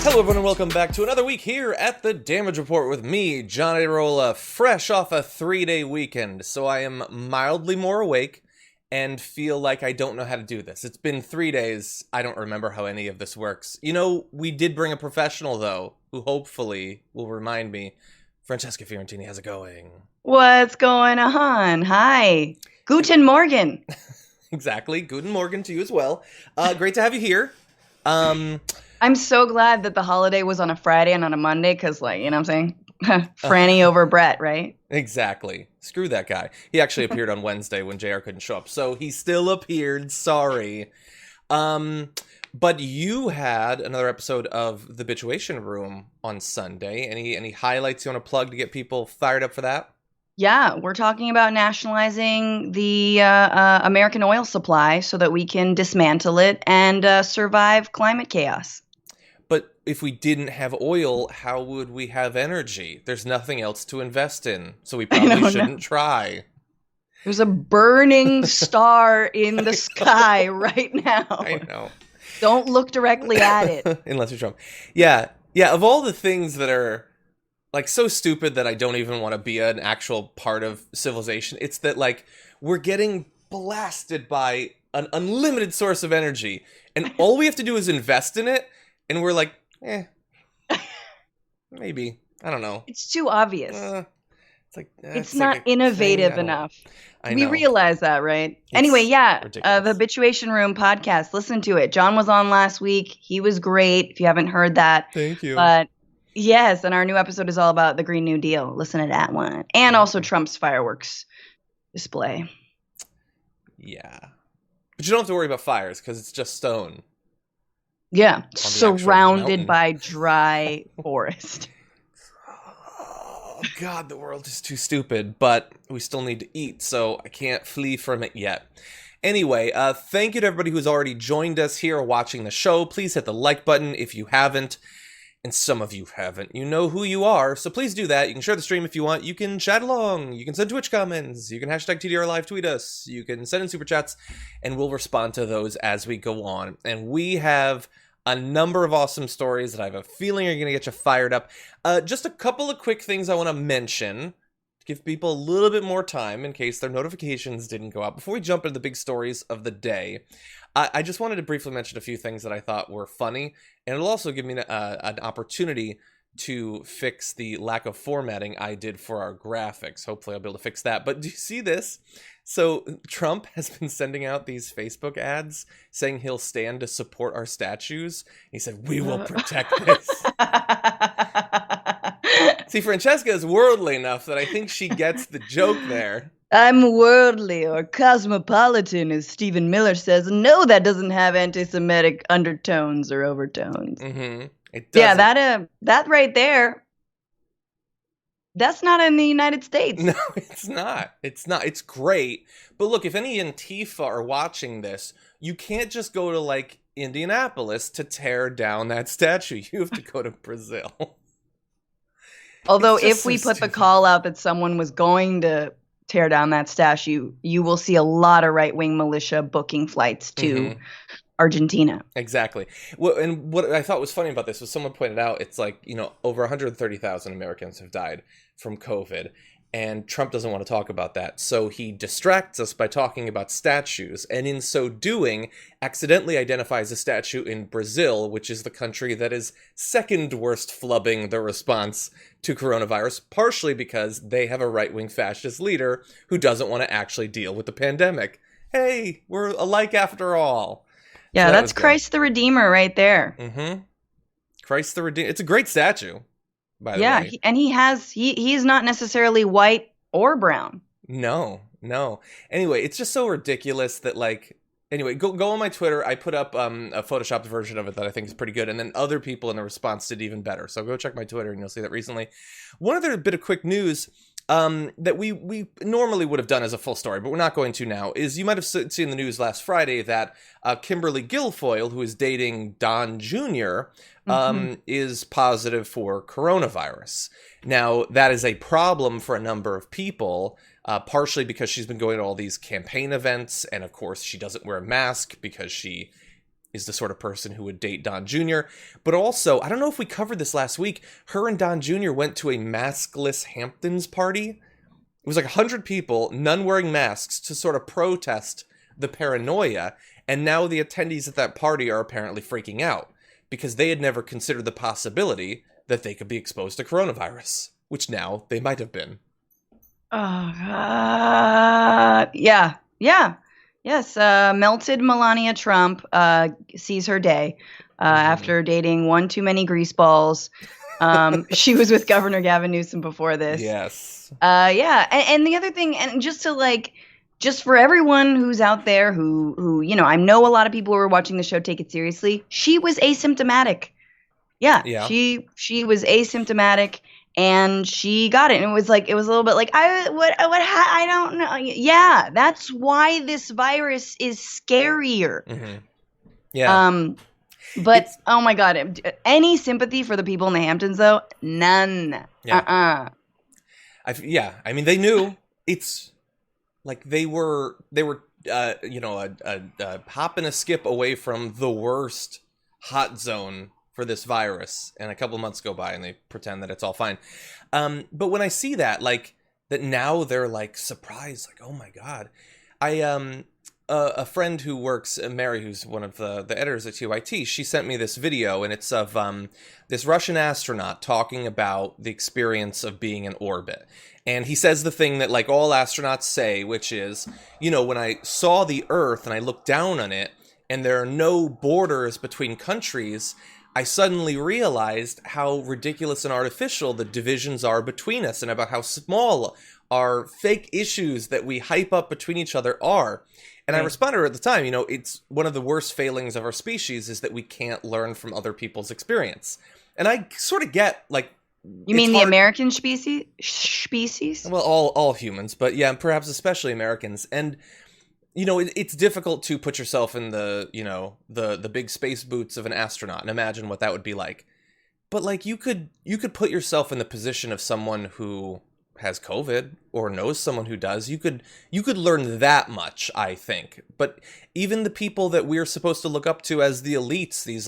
Hello everyone and welcome back to another week here at the Damage Report with me, John Arola, fresh off a 3-day weekend, so I am mildly more awake and feel like I don't know how to do this. It's been 3 days, I don't remember how any of this works. You know, we did bring a professional though, who hopefully will remind me. Francesca Fiorentini, how's it going? What's going on? Hi. Guten Morgen. Exactly, Guten Morgen to you as well. Great to have you here. I'm so glad that the holiday was on a Friday and on a Monday because, like, you know what I'm saying? Franny over Brett, right? Exactly. Screw that guy. He actually appeared on Wednesday when JR couldn't show up. So he still appeared. Sorry. But you had another episode of The Bituation Room on Sunday. Any highlights you want to plug to get people fired up for that? Yeah, we're talking about nationalizing the American oil supply so that we can dismantle it and survive climate chaos. But if we didn't have oil, how would we have energy? There's nothing else to invest in, so we probably shouldn't try. There's a burning star in the sky right now. I know. Don't look directly at it. Unless you're Trump. Yeah, of all the things that are, like, so stupid that I don't even want to be an actual part of civilization, it's that, like, we're getting blasted by an unlimited source of energy, and all we have to do is invest in it. And we're like, maybe. I don't know. It's too obvious. It's not innovative enough. We realize that, right? Anyway, the Bituation Room podcast. Listen to it. John was on last week. He was great. If you haven't heard that. Thank you. But yes, and our new episode is all about the Green New Deal. Listen to that one. And also Trump's fireworks display. Yeah. But you don't have to worry about fires because it's just stone. Yeah, surrounded by dry forest. Oh, God, the world is too stupid, but we still need to eat, so I can't flee from it yet. Anyway, thank you to everybody who's already joined us here watching the show. Please hit the like button if you haven't, and some of you haven't. You know who you are, so please do that. You can share the stream if you want. You can chat along. You can send Twitch comments. You can hashtag TDR Live tweet us. You can send in super chats, and we'll respond to those as we go on. And we have a number of awesome stories that I have a feeling are going to get you fired up. Just a couple of quick things I want to mention to give people a little bit more time in case their notifications didn't go out. Before we jump into the big stories of the day, I just wanted to briefly mention a few things that I thought were funny, and it'll also give me an opportunity to fix the lack of formatting I did for our graphics. Hopefully I'll be able to fix that. But do you see this? So Trump has been sending out these Facebook ads saying he'll stand to support our statues. He said, "We will protect this." See, Francesca is worldly enough that I think she gets the joke there. I'm worldly or cosmopolitan, as Stephen Miller says. No, that doesn't have anti-Semitic undertones or overtones. Mm-hmm. It doesn't. Yeah, that right there. That's not in the United States. No, it's not. It's great. But look, if any Antifa are watching this, you can't just go to, like, Indianapolis to tear down that statue. You have to go to Brazil. Although if we put the call out that someone was going to tear down that statue, you will see a lot of right-wing militia booking flights to Argentina. Exactly. Well, and what I thought was funny about this was someone pointed out it's like, you know, over 130,000 Americans have died from COVID, and Trump doesn't want to talk about that. So he distracts us by talking about statues, and in so doing, accidentally identifies a statue in Brazil, which is the country that is second worst flubbing the response to coronavirus, partially because they have a right-wing fascist leader who doesn't want to actually deal with the pandemic. Hey, we're alike after all. Yeah, so that's Christ the Redeemer right there. Mm-hmm. Christ the Redeemer. It's a great statue, by the way. Yeah, he's not necessarily white or brown. No. Anyway, it's just so ridiculous that, like, anyway, go on my Twitter. I put up a photoshopped version of it that I think is pretty good, and then other people in the response did even better. So go check my Twitter and you'll see that recently. One other bit of quick news that we normally would have done as a full story, but we're not going to now, is you might have seen the news last Friday that Kimberly Guilfoyle, who is dating Don Jr., is positive for coronavirus. Now, that is a problem for a number of people, partially because she's been going to all these campaign events, and of course she doesn't wear a mask because she is the sort of person who would date Don Jr. But also, I don't know if we covered this last week, her and Don Jr. went to a maskless Hamptons party. It was like 100 people, none wearing masks, to sort of protest the paranoia. And now the attendees at that party are apparently freaking out because they had never considered the possibility that they could be exposed to coronavirus, which now they might have been. Oh, God. Yeah. Yes. Melted Melania Trump sees her day after dating one too many greaseballs. She was with Governor Gavin Newsom before this. Yes. Yeah. And the other thing, and just for everyone who's out there who, I know a lot of people who are watching the show take it seriously. She was asymptomatic. Yeah. She was asymptomatic. And she got it, and it was a little bit like, I don't know. Yeah, that's why this virus is scarier. Mm-hmm. Yeah. But oh my God, any sympathy for the people in the Hamptons though? None. Yeah. I mean, they knew. It's like they were a hop and a skip away from the worst hot zone for this virus, and a couple months go by and they pretend that it's all fine. But when I see that, that now they're surprised, oh my God. A friend who works, Mary, who's one of the editors at TYT, she sent me this video, and it's of this Russian astronaut talking about the experience of being in orbit. And he says the thing that all astronauts say, which is, when I saw the Earth and I looked down on it and there are no borders between countries, I suddenly realized how ridiculous and artificial the divisions are between us, and about how small our fake issues that we hype up between each other are. And I responded at the time, it's one of the worst failings of our species is that we can't learn from other people's experience. And I sort of get, You mean the American species? Well, all humans, but yeah, perhaps especially Americans. And it's difficult to put yourself in the big space boots of an astronaut and imagine what that would be like. But you could put yourself in the position of someone who has COVID or knows someone who does. You could learn that much, I think. But even the people that we're supposed to look up to as the elites, these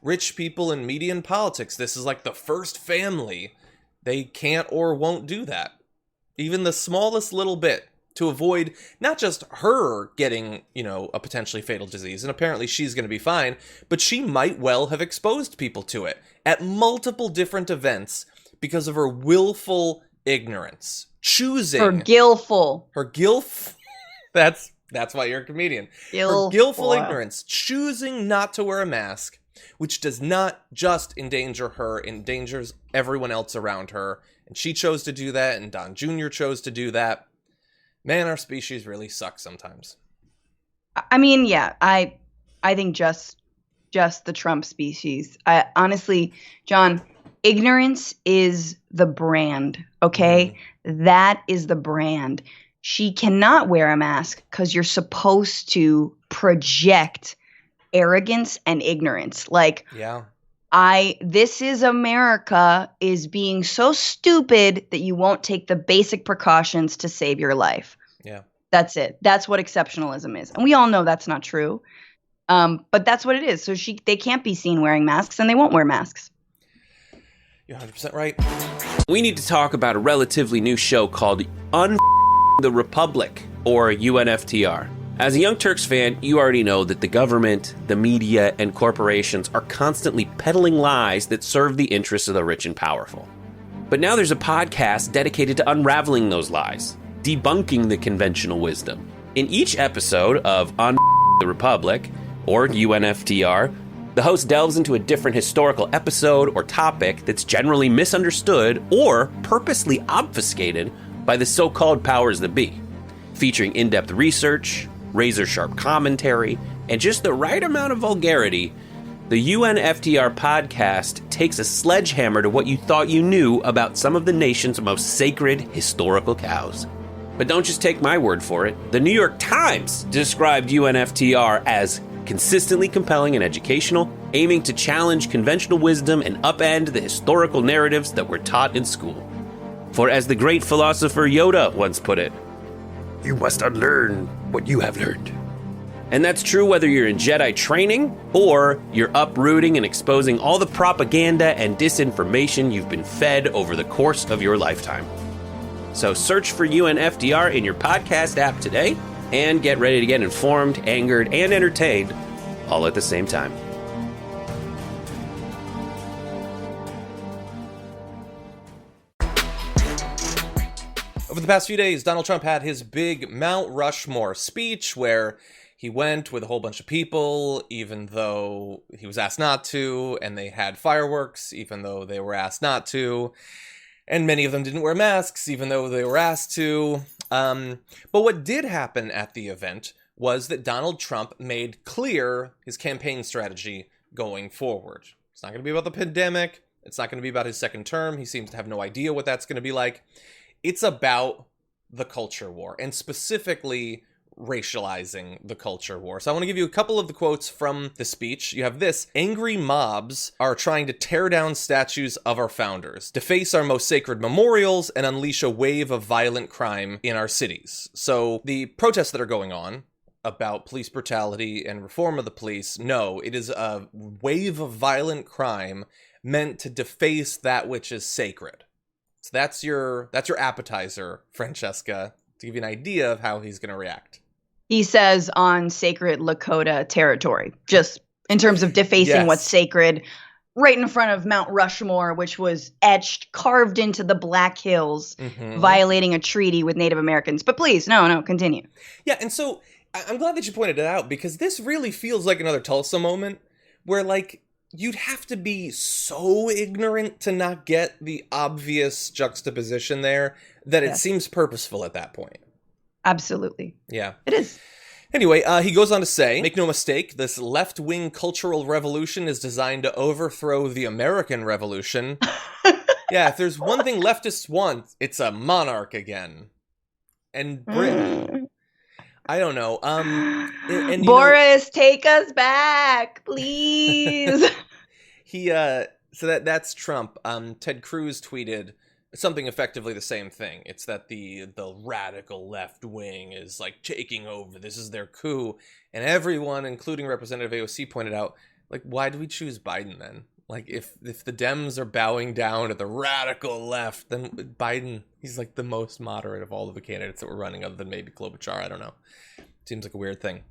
rich people in media and politics, this is the first family. They can't or won't do that. Even the smallest little bit. To avoid not just her getting, a potentially fatal disease, and apparently she's going to be fine, but she might well have exposed people to it at multiple different events because of her willful ignorance. Choosing. Her gilful. Her gilf. That's why you're a comedian. Her gilful ignorance. Choosing not to wear a mask, which does not just endanger her, endangers everyone else around her. And she chose to do that, and Don Jr. chose to do that. Man, our species really sucks sometimes. I mean, yeah, I think just the Trump species. Honestly, John, ignorance is the brand, okay? Mm-hmm. That is the brand. She cannot wear a mask because you're supposed to project arrogance and ignorance. Yeah. This is America is being so stupid that you won't take the basic precautions to save your life. Yeah. That's it. That's what exceptionalism is. And we all know that's not true. But that's what it is. So they can't be seen wearing masks, and they won't wear masks. You're 100% right. We need to talk about a relatively new show called the Republic, or UNFTR. As a Young Turks fan, you already know that the government, the media, and corporations are constantly peddling lies that serve the interests of the rich and powerful. But now there's a podcast dedicated to unraveling those lies, debunking the conventional wisdom. In each episode of the Republic, or UNFTR, the host delves into a different historical episode or topic that's generally misunderstood or purposely obfuscated by the so-called powers that be, featuring in-depth research, razor-sharp commentary, and just the right amount of vulgarity. The UNFTR podcast takes a sledgehammer to what you thought you knew about some of the nation's most sacred historical cows. But don't just take my word for it. The New York Times described UNFTR as consistently compelling and educational, aiming to challenge conventional wisdom and upend the historical narratives that were taught in school. For as the great philosopher Yoda once put it, "You must unlearn what you have learned." And that's true whether you're in Jedi training or you're uprooting and exposing all the propaganda and disinformation you've been fed over the course of your lifetime. So search for UNFDR in your podcast app today and get ready to get informed, angered, and entertained all at the same time. Over the past few days, Donald Trump had his big Mount Rushmore speech where he went with a whole bunch of people, even though he was asked not to, and they had fireworks, even though they were asked not to, and many of them didn't wear masks, even though they were asked to. But what did happen at the event was that Donald Trump made clear his campaign strategy going forward. It's not going to be about the pandemic. It's not going to be about his second term. He seems to have no idea what that's going to be like. It's about the culture war, and specifically racializing the culture war. So I want to give you a couple of the quotes from the speech. You have this: angry mobs are trying to tear down statues of our founders, deface our most sacred memorials, and unleash a wave of violent crime in our cities. So the protests that are going on about police brutality and reform of the police, no, it is a wave of violent crime meant to deface that which is sacred. So that's your appetizer, Francesca, to give you an idea of how he's going to react. He says on sacred Lakota territory, just in terms of defacing what's sacred, right in front of Mount Rushmore, which was carved into the Black Hills, violating a treaty with Native Americans. But please, no, continue. Yeah, and so I'm glad that you pointed it out, because this really feels like another Tulsa moment where, like, you'd have to be so ignorant to not get the obvious juxtaposition there that it seems purposeful at that point. Absolutely. Yeah. It is. Anyway, he goes on to say, make no mistake, this left-wing cultural revolution is designed to overthrow the American Revolution. Yeah, if there's one thing leftists want, it's a monarch again. And I don't know. And Boris, take us back, please. So that's Trump. Ted Cruz tweeted something effectively the same thing. It's that the radical left wing is like taking over. This is their coup. And everyone, including Representative AOC, pointed out, like, why do we choose Biden then? Like, if the Dems are bowing down to the radical left, then Biden, he's like the most moderate of all of the candidates that were running, other than maybe Klobuchar. I don't know. Seems like a weird thing.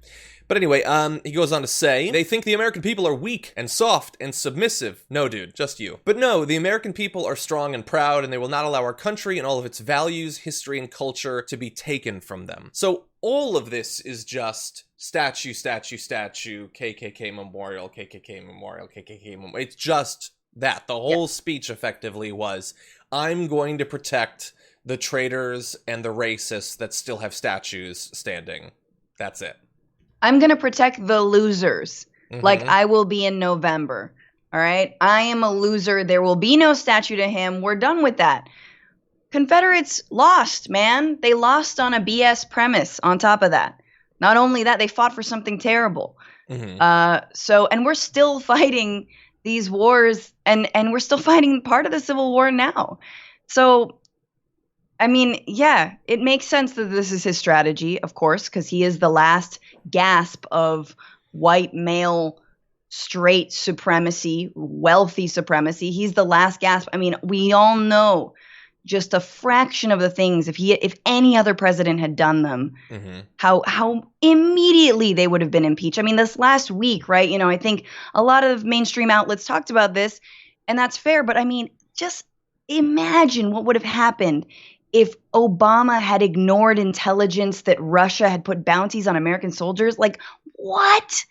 But anyway, he goes on to say, they think the American people are weak and soft and submissive. No, dude, just you. But no, the American people are strong and proud, and they will not allow our country and all of its values, history, and culture to be taken from them. So all of this is just statue, KKK memorial, KKK memorial, KKK memorial. It's just that. The whole speech effectively was, I'm going to protect the traitors and the racists that still have statues standing. That's it. I'm going to protect the losers, like I will be in November. All right? I am a loser. There will be no statue to him. We're done with that. Confederates lost, man. They lost on a BS premise on top of that. Not only that, they fought for something terrible. And we're still fighting these wars, and we're still fighting part of the Civil War now. So, I mean, yeah, it makes sense that this is his strategy, of course, because he is the last gasp of white male straight supremacy, wealthy supremacy. He's the last gasp. I mean, we all know just a fraction of the things, if any other president had done them, how immediately they would have been impeached. I mean, this last week, right? You know, I think a lot of mainstream outlets talked about this, and that's fair. But I mean, just imagine what would have happened if Obama had ignored intelligence that Russia had put bounties on American soldiers. Like, what?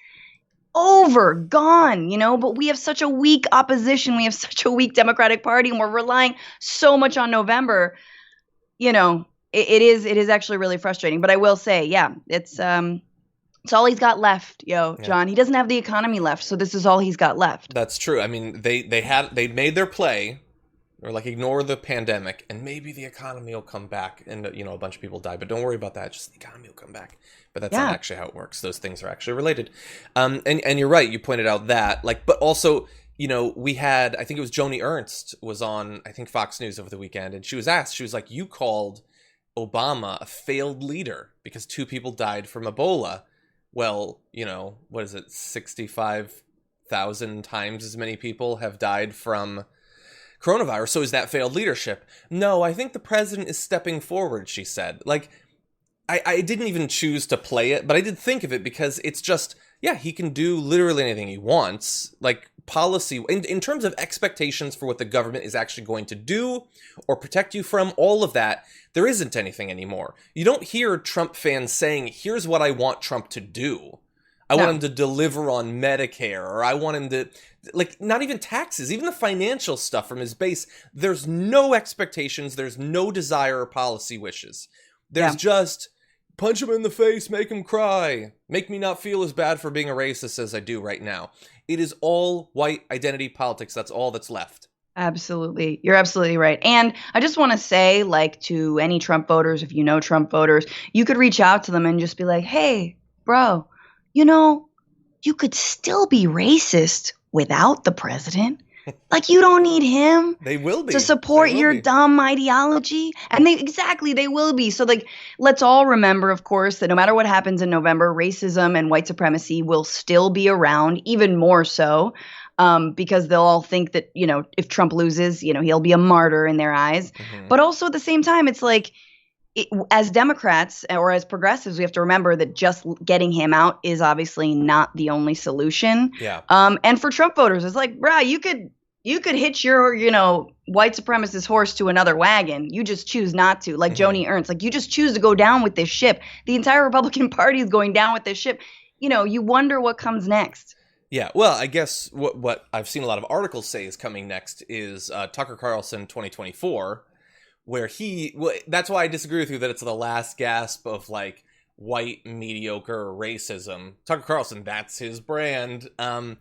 Over, gone, you know, but we have such a weak opposition. We have such a weak Democratic Party, and we're relying so much on November. You know, it is actually really frustrating. But I will say, yeah, it's all he's got left, John. He doesn't have the economy left, so this is all he's got left. That's true. I mean, they made their play. Or like, ignore the pandemic, and maybe the economy will come back, and you know, a bunch of people die. But don't worry about that; just the economy will come back. But that's not actually how it works. Those things are actually related. And you're right. You pointed out that, like, but also, you know, we had, I think it was Joni Ernst was on, I think, Fox News over the weekend, and she was asked, she was like, you called Obama a failed leader because 2 people died from Ebola. well, what is it, 65,000 times as many people have died from coronavirus. So is that failed leadership? No, I think the president is stepping forward, she said. Like, I didn't even choose to play it, but I did think of it because it's just, yeah, he can do literally anything he wants. Like, policy, in terms of expectations for what the government is actually going to do or protect you from, all of that, there isn't anything anymore. You don't hear Trump fans saying, here's what I want Trump to do. I want him to deliver on Medicare, or I want him to, like, not even taxes, even the financial stuff from his base. There's no expectations. There's no desire or policy wishes. There's just punch him in the face, make him cry, make me not feel as bad for being a racist as I do right now. It is all white identity politics. That's all that's left. Absolutely. You're absolutely right. And I just want to say, like, to any Trump voters, if you know Trump voters, you could reach out to them and just be like, hey, bro, you could still be racist without the president. Like, you don't need him. They will be. To support your dumb ideology. And they will be. So, like, let's all remember, of course, that no matter what happens in November, racism and white supremacy will still be around, even more so, because they'll all think that, if Trump loses, he'll be a martyr in their eyes. Mm-hmm. But also at the same time, it's like, as Democrats or as progressives, we have to remember that just getting him out is obviously not the only solution. Yeah. And for Trump voters, it's like, bruh, you could hitch your, white supremacist horse to another wagon. You just choose not to. Like Joni Ernst, like, you just choose to go down with this ship. The entire Republican Party is going down with this ship. You wonder what comes next. Yeah, well, I guess what I've seen a lot of articles say is coming next is Tucker Carlson 2024. Where that's why I disagree with you that it's the last gasp of, like, white mediocre racism. Tucker Carlson, that's his brand. And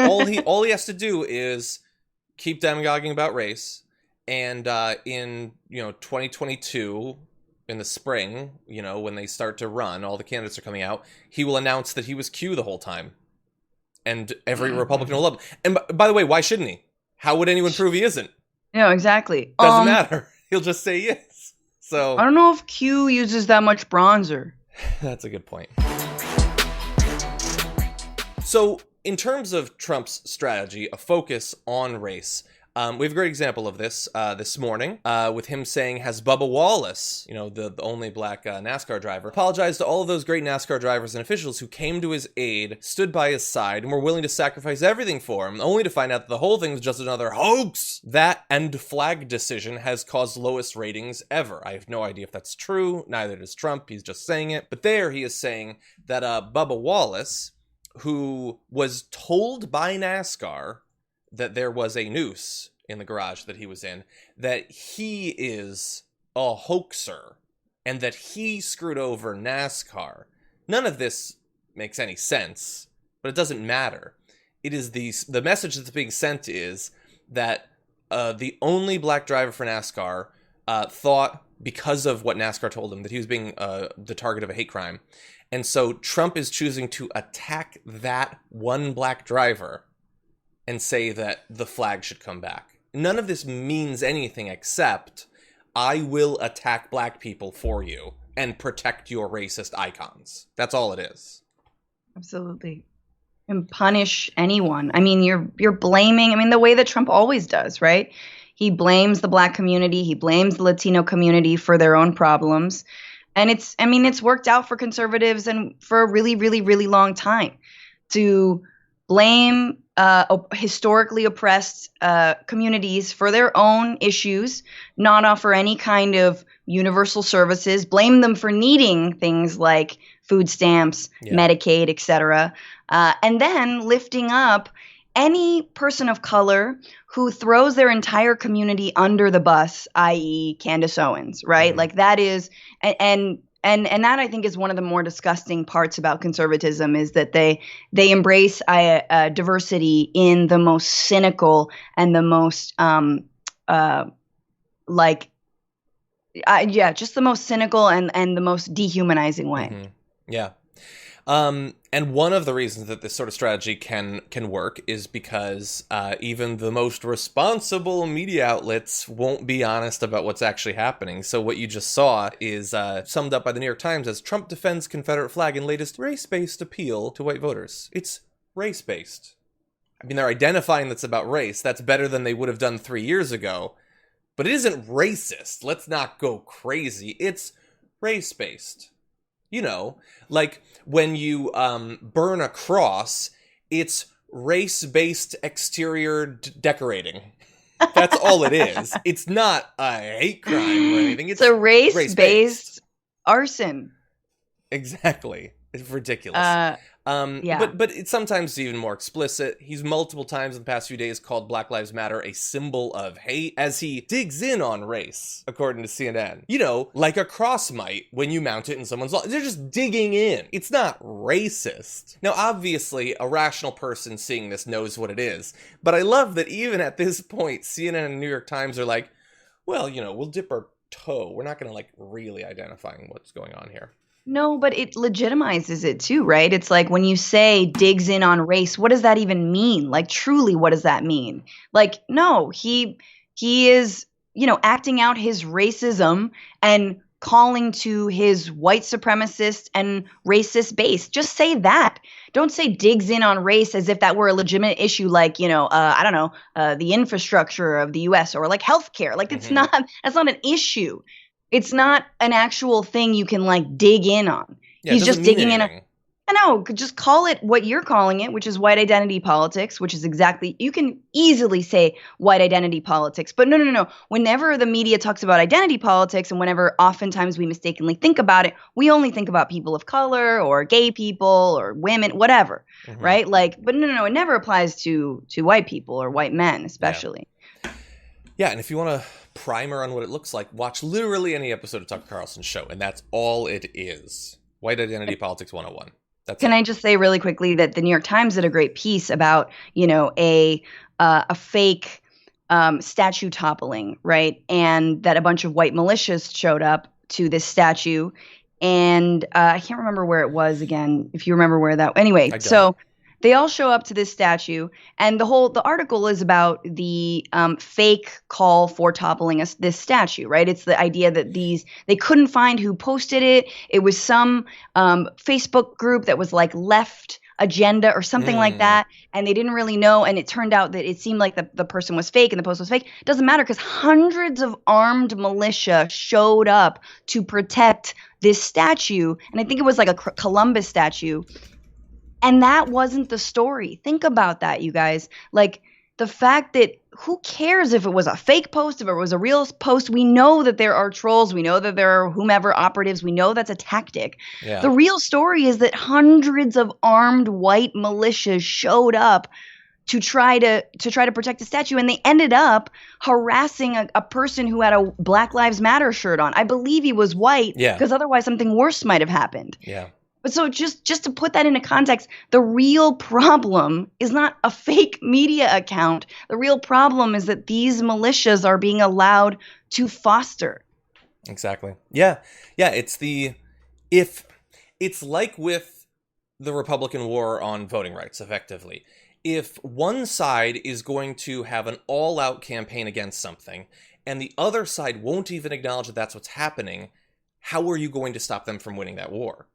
all he has to do is keep demagoguing about race. And in 2022, in the spring, when they start to run, all the candidates are coming out, he will announce that he was Q the whole time. And every Republican will love him. And by the way, why shouldn't he? How would anyone prove he isn't? No, exactly. Doesn't matter. He'll just say yes. So I don't know if Q uses that much bronzer. That's a good point. So in terms of Trump's strategy, a focus on race, we have a great example of this this morning with him saying, has Bubba Wallace, the only black NASCAR driver, apologized to all of those great NASCAR drivers and officials who came to his aid, stood by his side, and were willing to sacrifice everything for him, only to find out that the whole thing was just another hoax. That and flag decision has caused lowest ratings ever. I have no idea if that's true. Neither does Trump. He's just saying it. But there he is saying that Bubba Wallace, who was told by NASCAR that there was a noose in the garage that he was in, that he is a hoaxer and that he screwed over NASCAR. None of this makes any sense, but it doesn't matter. It is the message that's being sent is that the only black driver for NASCAR thought, because of what NASCAR told him, that he was being the target of a hate crime. And so Trump is choosing to attack that one black driver and say that the flag should come back. None of this means anything except I will attack black people for you and protect your racist icons. That's all it is. Absolutely. And punish anyone. I mean, you're blaming, the way that Trump always does, right? He blames the black community. He blames the Latino community for their own problems. And it's worked out for conservatives and for a really, really, really long time to blame historically oppressed communities for their own issues, not offer any kind of universal services, blame them for needing things like food stamps, Medicaid, etc., and then lifting up any person of color who throws their entire community under the bus, i.e. Candace Owens, right? Like that is, and that I think is one of the more disgusting parts about conservatism is that they embrace diversity in the most cynical and the most just the most cynical and the most dehumanizing way. Mm-hmm. Yeah. And one of the reasons that this sort of strategy can work is because even the most responsible media outlets won't be honest about what's actually happening. So what you just saw is summed up by the New York Times as Trump defends Confederate flag in latest race-based appeal to white voters. It's race-based. I mean, they're identifying that's about race. That's better than they would have done 3 years ago. But it isn't racist. Let's not go crazy. It's race-based. You know, like when you burn a cross, it's race-based exterior decorating. That's all it is. It's not a hate crime or anything. It's a race-based arson. Exactly. It's ridiculous. Yeah. But it's sometimes even more explicit. He's multiple times in the past few days called Black Lives Matter a symbol of hate as he digs in on race, according to CNN. You know, like a cross might when you mount it in someone's lawn. They're just digging in. It's not racist. Now, obviously, a rational person seeing this knows what it is. But I love that even at this point, CNN and New York Times are like, well, you know, we'll dip our toe. We're not going to like really identifying what's going on here. No, but it legitimizes it too, right? It's like when you say digs in on race, what does that even mean? Like, truly, what does that mean? Like, no, he is, you know, acting out his racism and calling to his white supremacist and racist base. Just say that. Don't say digs in on race as if that were a legitimate issue, like, you know, I don't know, the infrastructure of the U.S. or like healthcare. Like, that's not an issue. It's not an actual thing you can like dig in on. Yeah, he's just digging in. I know, just call it what you're calling it, which is white identity politics, which is exactly, you can easily say white identity politics. But no. Whenever the media talks about identity politics and whenever oftentimes we mistakenly think about it, we only think about people of color or gay people or women, whatever, right? Like, but no, it never applies to white people or white men, especially. Yeah, and if you want to primer on what it looks like, watch literally any episode of Tucker Carlson's show, and that's all it is. White Identity Politics 101. Can I just say really quickly that the New York Times did a great piece about, you know, a fake statue toppling, right? And that a bunch of white militias showed up to this statue, and I can't remember where it was again. If you remember where that, anyway, so they all show up to this statue, and the article is about the fake call for toppling this statue, right? It's the idea that they couldn't find who posted it. It was some Facebook group that was like left agenda or something like that, and they didn't really know, and it turned out that it seemed like the person was fake and the post was fake. It doesn't matter because hundreds of armed militia showed up to protect this statue, and I think it was like a Columbus statue. And that wasn't the story. Think about that, you guys. Like, the fact that who cares if it was a fake post, if it was a real post? We know that there are trolls. We know that there are whomever operatives. We know that's a tactic. Yeah. The real story is that hundreds of armed white militias showed up to try to protect the statue, and they ended up harassing a person who had a Black Lives Matter shirt on. I believe he was white, because otherwise something worse might have happened. Yeah. But so just to put that into context, the real problem is not a fake media account. The real problem is that these militias are being allowed to foster. Exactly. Yeah. It's like with the Republican war on voting rights, effectively. If one side is going to have an all-out campaign against something, and the other side won't even acknowledge that that's what's happening, how are you going to stop them from winning that war?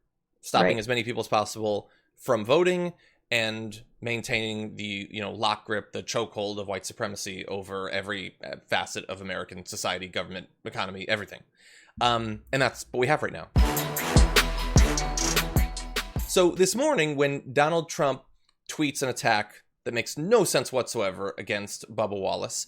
Stopping as many people as possible from voting and maintaining the, lock grip, the chokehold of white supremacy over every facet of American society, government, economy, everything. And that's what we have right now. So this morning, when Donald Trump tweets an attack that makes no sense whatsoever against Bubba Wallace,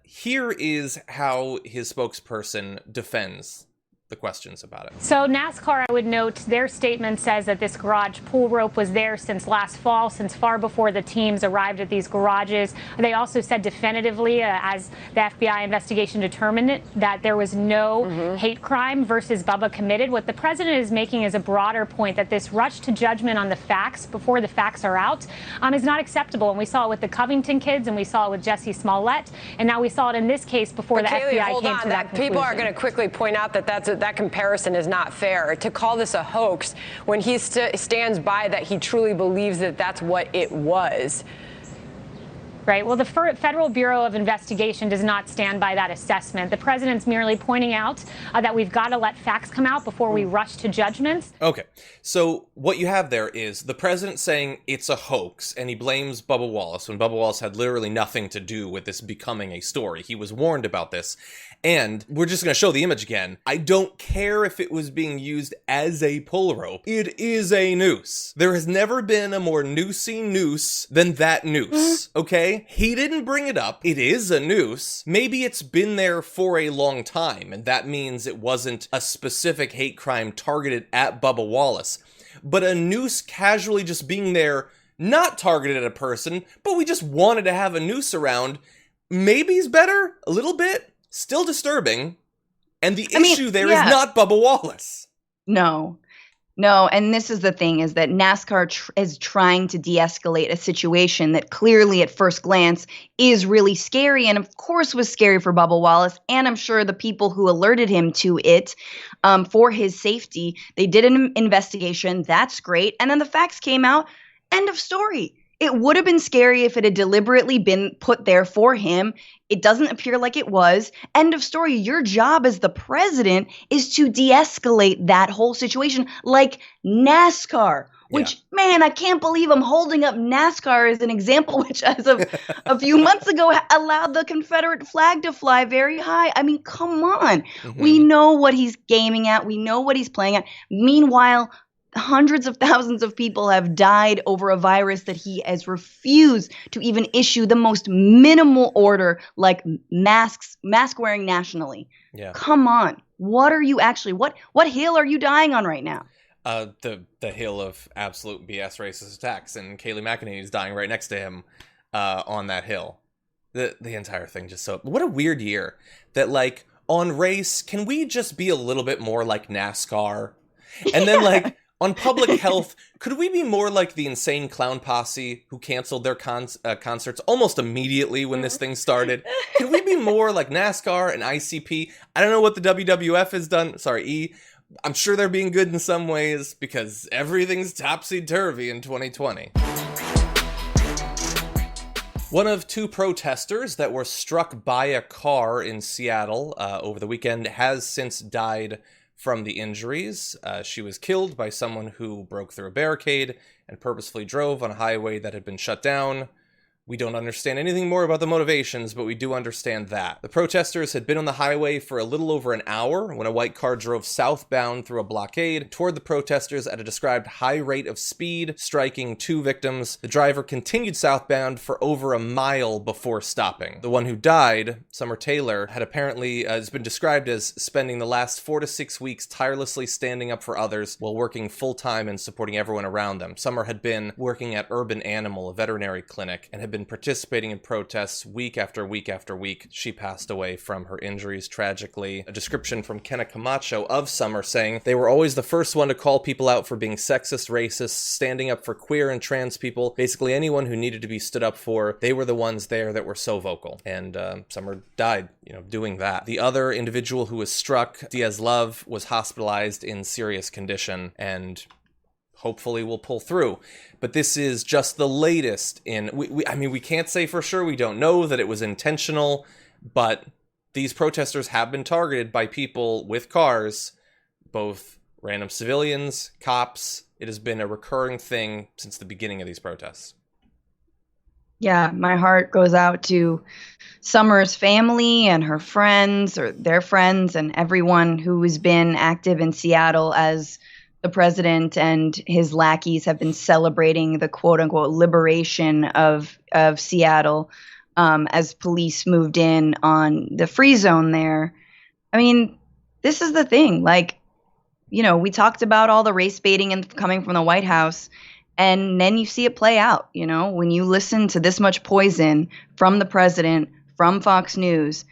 here is how his spokesperson defends the questions about it. So NASCAR, I would note, their statement says that this garage pool rope was there since last fall, since far before the teams arrived at these garages. They also said definitively, as the FBI investigation determined it, that there was no hate crime versus Bubba committed. What the president is making is a broader point that this rush to judgment on the facts before the facts are out is not acceptable. And we saw it with the Covington kids, and we saw it with Jesse Smollett, and now we saw it in this case before the FBI came to that conclusion. People are going to quickly point out that that comparison is not fair. To call this a hoax when he stands by that he truly believes that that's what it was. Right. Well, the Federal Bureau of Investigation does not stand by that assessment. The president's merely pointing out that we've got to let facts come out before we rush to judgments. Okay. So what you have there is the president saying it's a hoax, and he blames Bubba Wallace when Bubba Wallace had literally nothing to do with this becoming a story. He was warned about this. And we're just going to show the image again. I don't care if it was being used as a pull rope. It is a noose. There has never been a more noosey noose than that noose, okay? He didn't bring it up. It is a noose. Maybe it's been there for a long time, and that means it wasn't a specific hate crime targeted at Bubba Wallace. But a noose casually just being there, not targeted at a person, but we just wanted to have a noose around, maybe's better, a little bit. Still disturbing, and the issue there is not Bubba Wallace. No, and this is the thing, is that NASCAR is trying to de-escalate a situation that clearly at first glance is really scary, and of course was scary for Bubba Wallace, and I'm sure the people who alerted him to it for his safety. They did an investigation, that's great, and then the facts came out, end of story. It would have been scary if it had deliberately been put there for him. It doesn't appear like it was. End of story. Your job as the president is to de-escalate that whole situation, like NASCAR, which, man, I can't believe I'm holding up NASCAR as an example, which as of a few months ago allowed the Confederate flag to fly very high. I mean, come on. We know what he's gaming at. We know what he's playing at. Meanwhile, hundreds of thousands of people have died over a virus that he has refused to even issue the most minimal order, like mask wearing nationally. Yeah. Come on. What are you actually, what hill are you dying on right now? The hill of absolute BS racist attacks, and Kayleigh McEnany is dying right next to him on that hill. The entire thing just so, what a weird year that, like, on race, can we just be a little bit more like NASCAR? And then like, on public health, could we be more like the Insane Clown Posse who canceled their concerts almost immediately when this thing started? Can we be more like NASCAR and ICP? I don't know what the WWF has done. Sorry, E. I'm sure they're being good in some ways because everything's topsy-turvy in 2020. One of two protesters that were struck by a car in Seattle over the weekend has since died from the injuries. She was killed by someone who broke through a barricade and purposefully drove on a highway that had been shut down. We don't understand anything more about the motivations, but we do understand that. The protesters had been on the highway for a little over an hour when a white car drove southbound through a blockade toward the protesters at a described high rate of speed, striking two victims. The driver continued southbound for over a mile before stopping. The one who died, Summer Taylor, had apparently has been described as spending the last 4 to 6 weeks tirelessly standing up for others while working full-time and supporting everyone around them. Summer had been working at Urban Animal, a veterinary clinic, and had been participating in protests week after week after week. She passed away from her injuries, tragically. A description from Kenna Camacho of Summer saying, "They were always the first one to call people out for being sexist, racist, standing up for queer and trans people, basically anyone who needed to be stood up for. They were the ones there that were so vocal." And Summer died, doing that. The other individual who was struck, Diaz Love, was hospitalized in serious condition and hopefully we'll pull through. But this is just the latest in, we can't say for sure, we don't know that it was intentional, but these protesters have been targeted by people with cars, both random civilians, cops. It has been a recurring thing since the beginning of these protests. Yeah, my heart goes out to Summer's family and her friends, or their friends, and everyone who has been active in Seattle as the president and his lackeys have been celebrating the quote-unquote liberation of Seattle as police moved in on the free zone there. I mean, this is the thing. Like, we talked about all the race baiting and coming from the White House, and then you see it play out. When you listen to this much poison from the president, from Fox News,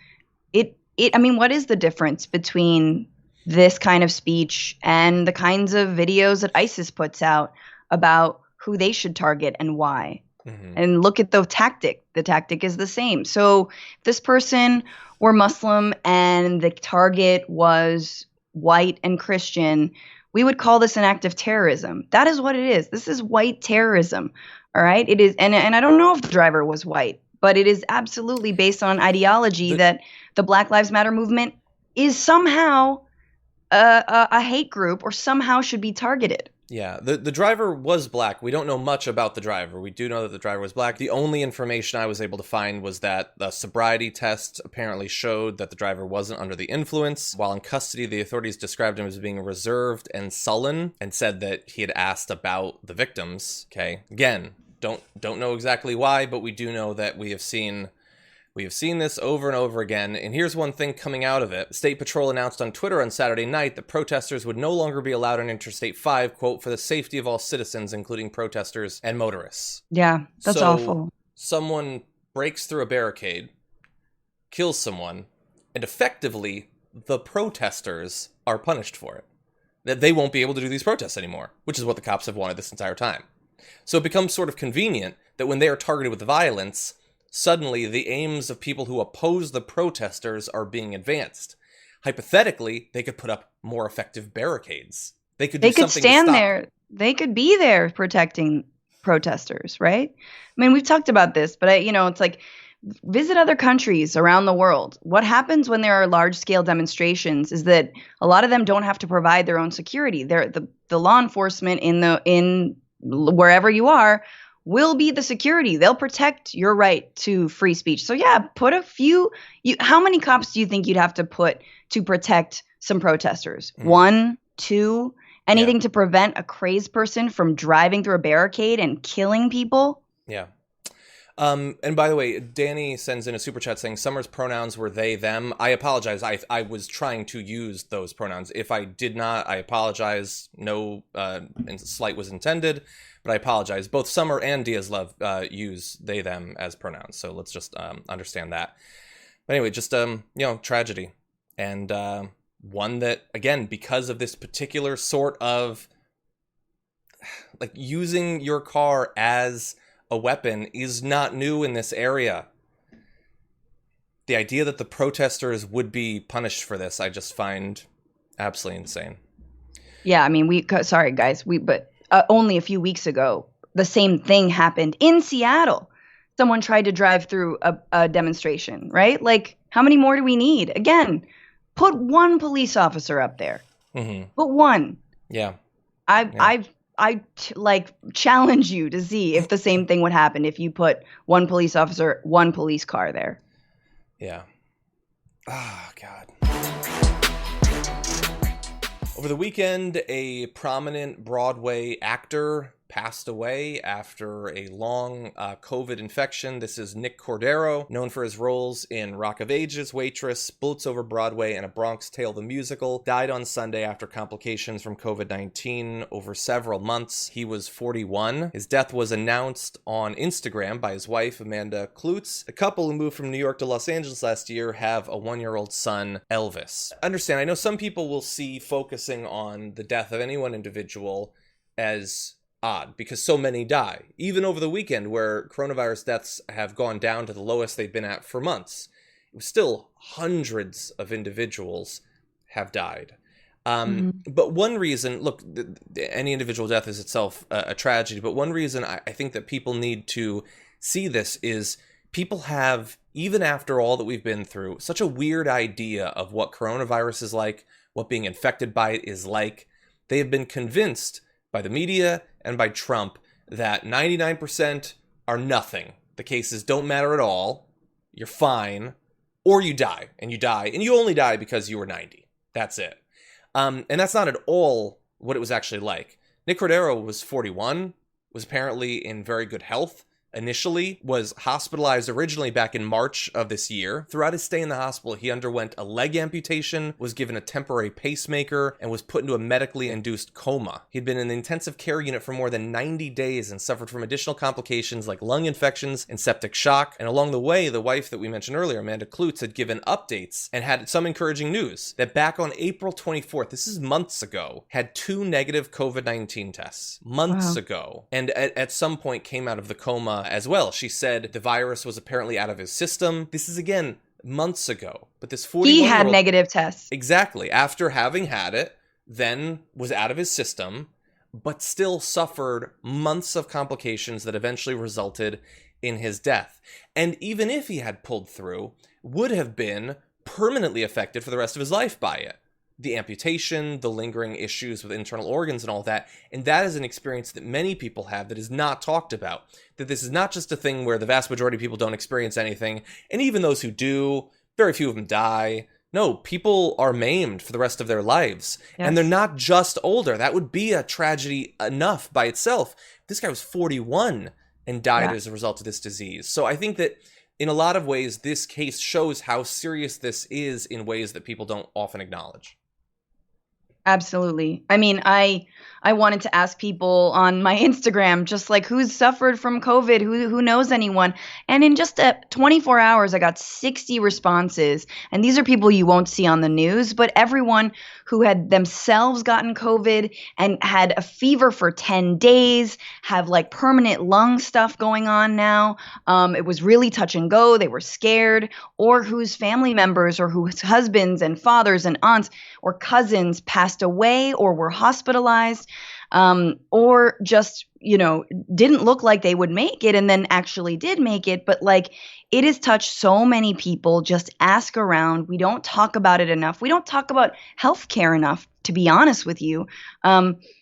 what is the difference between this kind of speech and the kinds of videos that ISIS puts out about who they should target and why? And look at the tactic. The tactic is the same. So if this person were Muslim and the target was white and Christian, we would call this an act of terrorism. That is what it is. This is white terrorism. All right. It is. And I don't know if the driver was white, but it is absolutely based on ideology that the Black Lives Matter movement is somehow a hate group or somehow should be targeted. Yeah, the driver was black. We don't know much about the driver. We do know that the driver was black. The only information I was able to find was that the sobriety test apparently showed that the driver wasn't under the influence. While in custody, the authorities described him as being reserved and sullen and said that he had asked about the victims. Okay, again, don't know exactly why, but we do know that we have seen this over and over again, and here's one thing coming out of it. State Patrol announced on Twitter on Saturday night that protesters would no longer be allowed on Interstate 5, quote, for the safety of all citizens, including protesters and motorists. Yeah, that's awful. Someone breaks through a barricade, kills someone, and effectively, the protesters are punished for it. That they won't be able to do these protests anymore, which is what the cops have wanted this entire time. So it becomes sort of convenient that when they are targeted with violence, suddenly, the aims of people who oppose the protesters are being advanced. Hypothetically, they could put up more effective barricades. They could stand there. They could be there protecting protesters, right? I mean, we've talked about this, but it's like visit other countries around the world. What happens when there are large-scale demonstrations is that a lot of them don't have to provide their own security. The law enforcement in wherever you are will be the security. They'll protect your right to free speech. So yeah, put a few. How many cops do you think you'd have to put to protect some protesters? 1, 2, anything to prevent a crazed person from driving through a barricade and killing people? Yeah. And by the way, Danny sends in a super chat saying Summer's pronouns were they, them. I apologize. I was trying to use those pronouns. If I did not, I apologize. No slight was intended, but I apologize. Both Summer and Diaz-Love use they, them as pronouns. So let's just understand that. But anyway, just, tragedy. And one that, again, because of this particular sort of, like, using your car as a weapon is not new in this area. The idea that the protesters would be punished for this, I just find absolutely insane. Yeah, I mean, sorry guys, but only a few weeks ago, the same thing happened in Seattle. Someone tried to drive through a demonstration, right? Like, how many more do we need? Again, put one police officer up there. Mm-hmm. Put one. Yeah. I challenge you to see if the same thing would happen if you put one police officer, one police car there. Yeah. Oh, God. Over the weekend, a prominent Broadway actor passed away after a long COVID infection. This is Nick Cordero, known for his roles in Rock of Ages, Waitress, Bullets Over Broadway, and A Bronx Tale the Musical. Died on Sunday after complications from COVID-19 over several months. He was 41. His death was announced on Instagram by his wife, Amanda Klutz. The couple who moved from New York to Los Angeles last year have a 1-year-old son, Elvis. Understand, I know some people will see focusing on the death of any one individual as odd because so many die. Even over the weekend where coronavirus deaths have gone down to the lowest they've been at for months, it was still hundreds of individuals have died. But one reason, look, any individual death is itself a tragedy, but one reason I think that people need to see this is people have, even after all that we've been through, such a weird idea of what coronavirus is like, what being infected by it is like. They have been convinced by the media and by Trump that 99% are nothing. The cases don't matter at all. You're fine. Or you die. And you only die because you were 90. That's it. And that's not at all what it was actually like. Nick Cordero was 41, was apparently in very good health. Initially, was hospitalized originally back in March of this year. Throughout his stay in the hospital, he underwent a leg amputation, was given a temporary pacemaker, and was put into a medically induced coma. He'd been in the intensive care unit for more than 90 days and suffered from additional complications like lung infections and septic shock. And along the way, the wife that we mentioned earlier, Amanda Klutz, had given updates and had some encouraging news that back on April 24th, this is months ago, had 2 negative COVID-19 tests. Months ago. And at some point came out of the coma as well. She said the virus was apparently out of his system. This is, again, months ago. But this 41-year-old... He had negative tests. Exactly. After having had it, then was out of his system, but still suffered months of complications that eventually resulted in his death. And even if he had pulled through, would have been permanently affected for the rest of his life by it. The amputation, the lingering issues with internal organs and all that. And that is an experience that many people have that is not talked about. That this is not just a thing where the vast majority of people don't experience anything. And even those who do, very few of them die. No, people are maimed for the rest of their lives. Yes. And they're not just older. That would be a tragedy enough by itself. This guy was 41 and died as a result of this disease. So I think that in a lot of ways, this case shows how serious this is in ways that people don't often acknowledge. Absolutely. I mean, I wanted to ask people on my Instagram, just like, who's suffered from COVID? Who knows anyone? And in just 24 hours, I got 60 responses. And these are people you won't see on the news, but everyone who had themselves gotten COVID and had a fever for 10 days, have like permanent lung stuff going on now. It was really touch and go. They were scared, or whose family members or whose husbands and fathers and aunts or cousins passed away or were hospitalized, or just, didn't look like they would make it and then actually did make it. But like, it has touched so many people. Just ask around. We don't talk about it enough. We don't talk about healthcare enough, to be honest with you.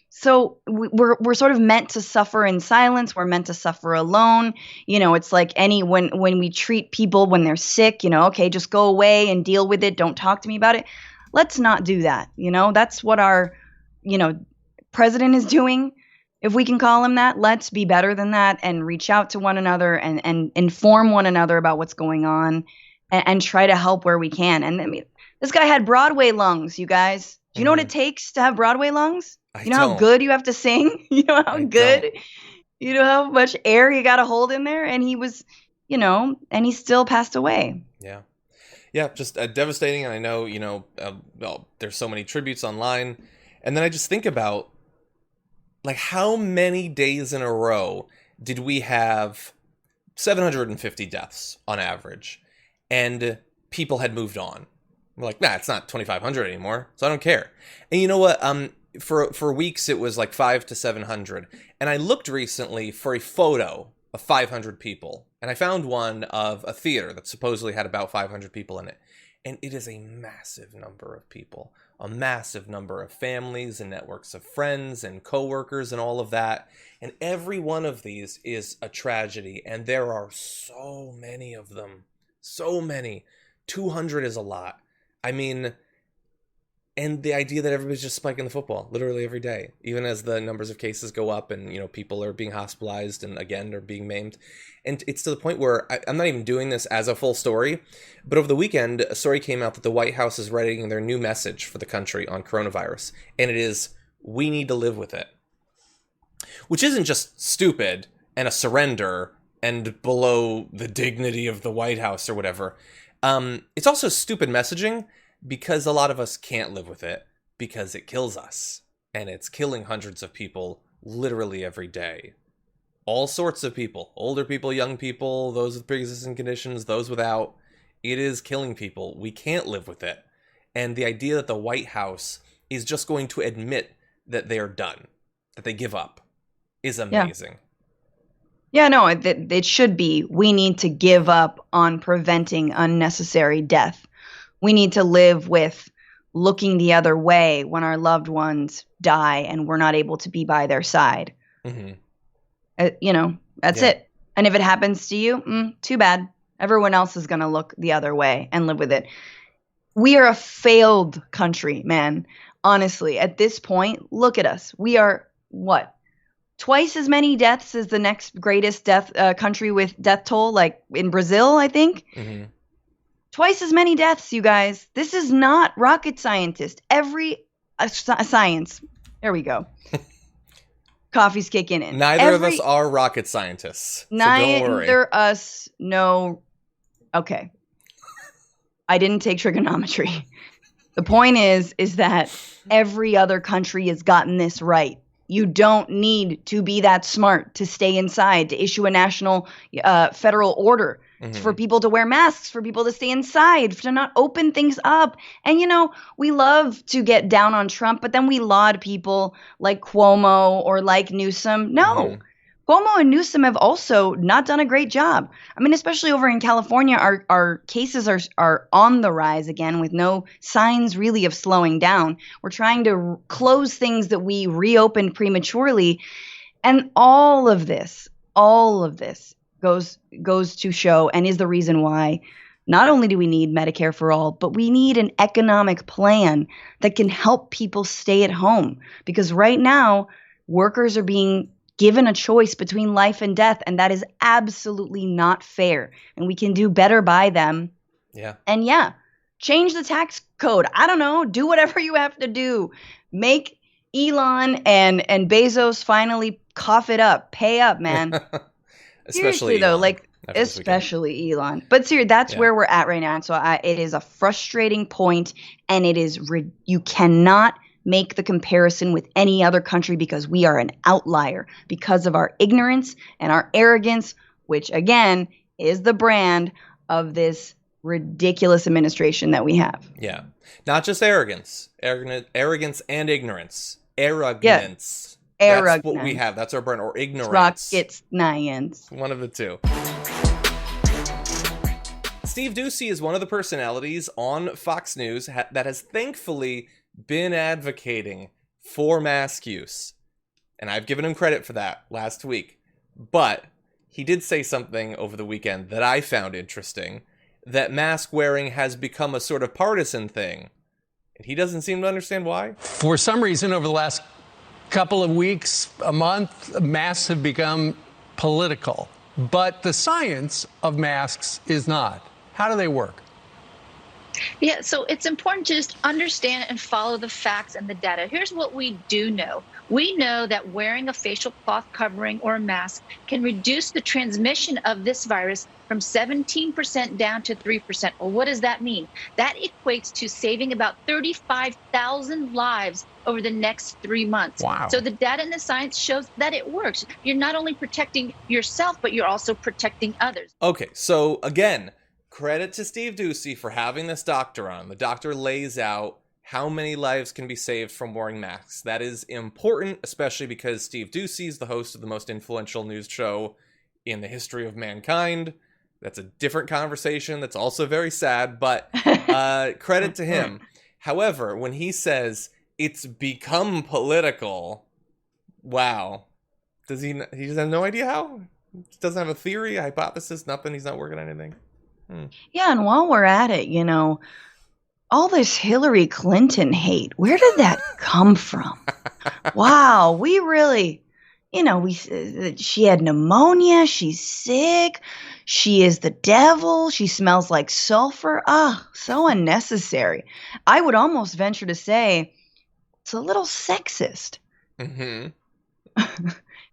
So we're sort of meant to suffer in silence. We're meant to suffer alone. It's like when we treat people when they're sick, okay, just go away and deal with it. Don't talk to me about it. Let's not do that. That's what our, president is doing. If we can call him that, let's be better than that and reach out to one another and inform one another about what's going on and try to help where we can. And I mean, this guy had Broadway lungs, you guys. Do you know what it takes to have Broadway lungs? You know how good you have to sing? You know how good? You know how much air you got to hold in there? And he was, and he still passed away. Yeah. Yeah, just devastating. And I know, there's so many tributes online. And then I just think about, like, how many days in a row did we have 750 deaths on average? And people had moved on. We're like, nah, it's not 2,500 anymore, so I don't care. And you know what? For weeks, it was like 500 to 700. And I looked recently for a photo of 500 people. And I found one of a theater that supposedly had about 500 people in it. And it is a massive number of people. A massive number of families and networks of friends and coworkers and all of that. And every one of these is a tragedy. And there are so many of them. So many. 200 is a lot. I mean, and the idea that everybody's just spiking the football literally every day, even as the numbers of cases go up and, people are being hospitalized and again are being maimed. And it's to the point where I'm not even doing this as a full story, but over the weekend, a story came out that the White House is writing their new message for the country on coronavirus. And it is, we need to live with it. Which isn't just stupid and a surrender and below the dignity of the White House or whatever. It's also stupid messaging because a lot of us can't live with it because it kills us. And it's killing hundreds of people literally every day. All sorts of people, older people, young people, those with pre-existing conditions, those without. It is killing people. We can't live with it. And the idea that the White House is just going to admit that they are done, that they give up, is amazing. Yeah, no, it should be. We need to give up on preventing unnecessary death. We need to live with looking the other way when our loved ones die and we're not able to be by their side. Mm-hmm. That's it. And if it happens to you, too bad. Everyone else is going to look the other way and live with it. We are a failed country, man. Honestly, at this point, look at us. We are, twice as many deaths as the next greatest country with death toll, like in Brazil, I think. Mm-hmm. Twice as many deaths, you guys. This is not rocket scientist. Science. There we go. Coffee's kicking in. Neither of us are rocket scientists. So don't worry. Neither us know. Okay. I didn't take trigonometry. The point is that every other country has gotten this right. You don't need to be that smart to stay inside, to issue a national federal order for people to wear masks, for people to stay inside, to not open things up. And, we love to get down on Trump, but then we laud people like Cuomo or like Newsom. No. Cuomo and have also not done a great job. I mean, especially over in California, our cases are on the rise again with no signs really of slowing down. We're trying to close things that we reopened prematurely. And all of this goes to show and is the reason why not only do we need Medicare for all, but we need an economic plan that can help people stay at home. Because right now, workers are being given a choice between life and death, and that is absolutely not fair. And we can do better by them. Yeah. And change the tax code. I don't know. Do whatever you have to do. Make Elon and Bezos finally cough it up. Pay up, man. Especially Seriously, though, Elon, especially Elon. But seriously, that's where we're at right now. And so it is a frustrating point, and it is you cannot make the comparison with any other country because we are an outlier because of our ignorance and our arrogance, which again is the brand of this ridiculous administration that we have. Yeah. Not just arrogance and ignorance. Arrogance. Yeah. That's what we have. That's our brand. Or ignorance. Rockets, science. One of the two. Steve Doocy is one of the personalities on Fox News that has thankfully been advocating for mask use. And I've given him credit for that last week. But he did say something over the weekend that I found interesting, that mask wearing has become a sort of partisan thing. And he doesn't seem to understand why. For some reason, over the last couple of weeks, a month, masks have become political. But the science of masks is not. How do they work? Yeah, so it's important to just understand and follow the facts and the data. Here's what we do know. We know that wearing a facial cloth covering or a mask can reduce the transmission of this virus from 17% down to 3%. Well, what does that mean? That equates to saving about 35,000 lives over the next 3 months. Wow. So the data and the science shows that it works. You're not only protecting yourself, but you're also protecting others. Okay, so again, credit to Steve Doocy for having this doctor on. The doctor lays out how many lives can be saved from wearing masks. That is important, especially because Steve Doocy is the host of the most influential news show in the history of mankind. That's a different conversation. That's also very sad, but credit to him. However, when he says it's become political, wow. He just have no idea how? He doesn't have a theory, a hypothesis, nothing. He's not working on anything. Yeah, and while we're at it, all this Hillary Clinton hate, where did that come from? Wow, we really, she had pneumonia, she's sick, she is the devil, she smells like sulfur. So unnecessary. I would almost venture to say it's a little sexist. Mm-hmm.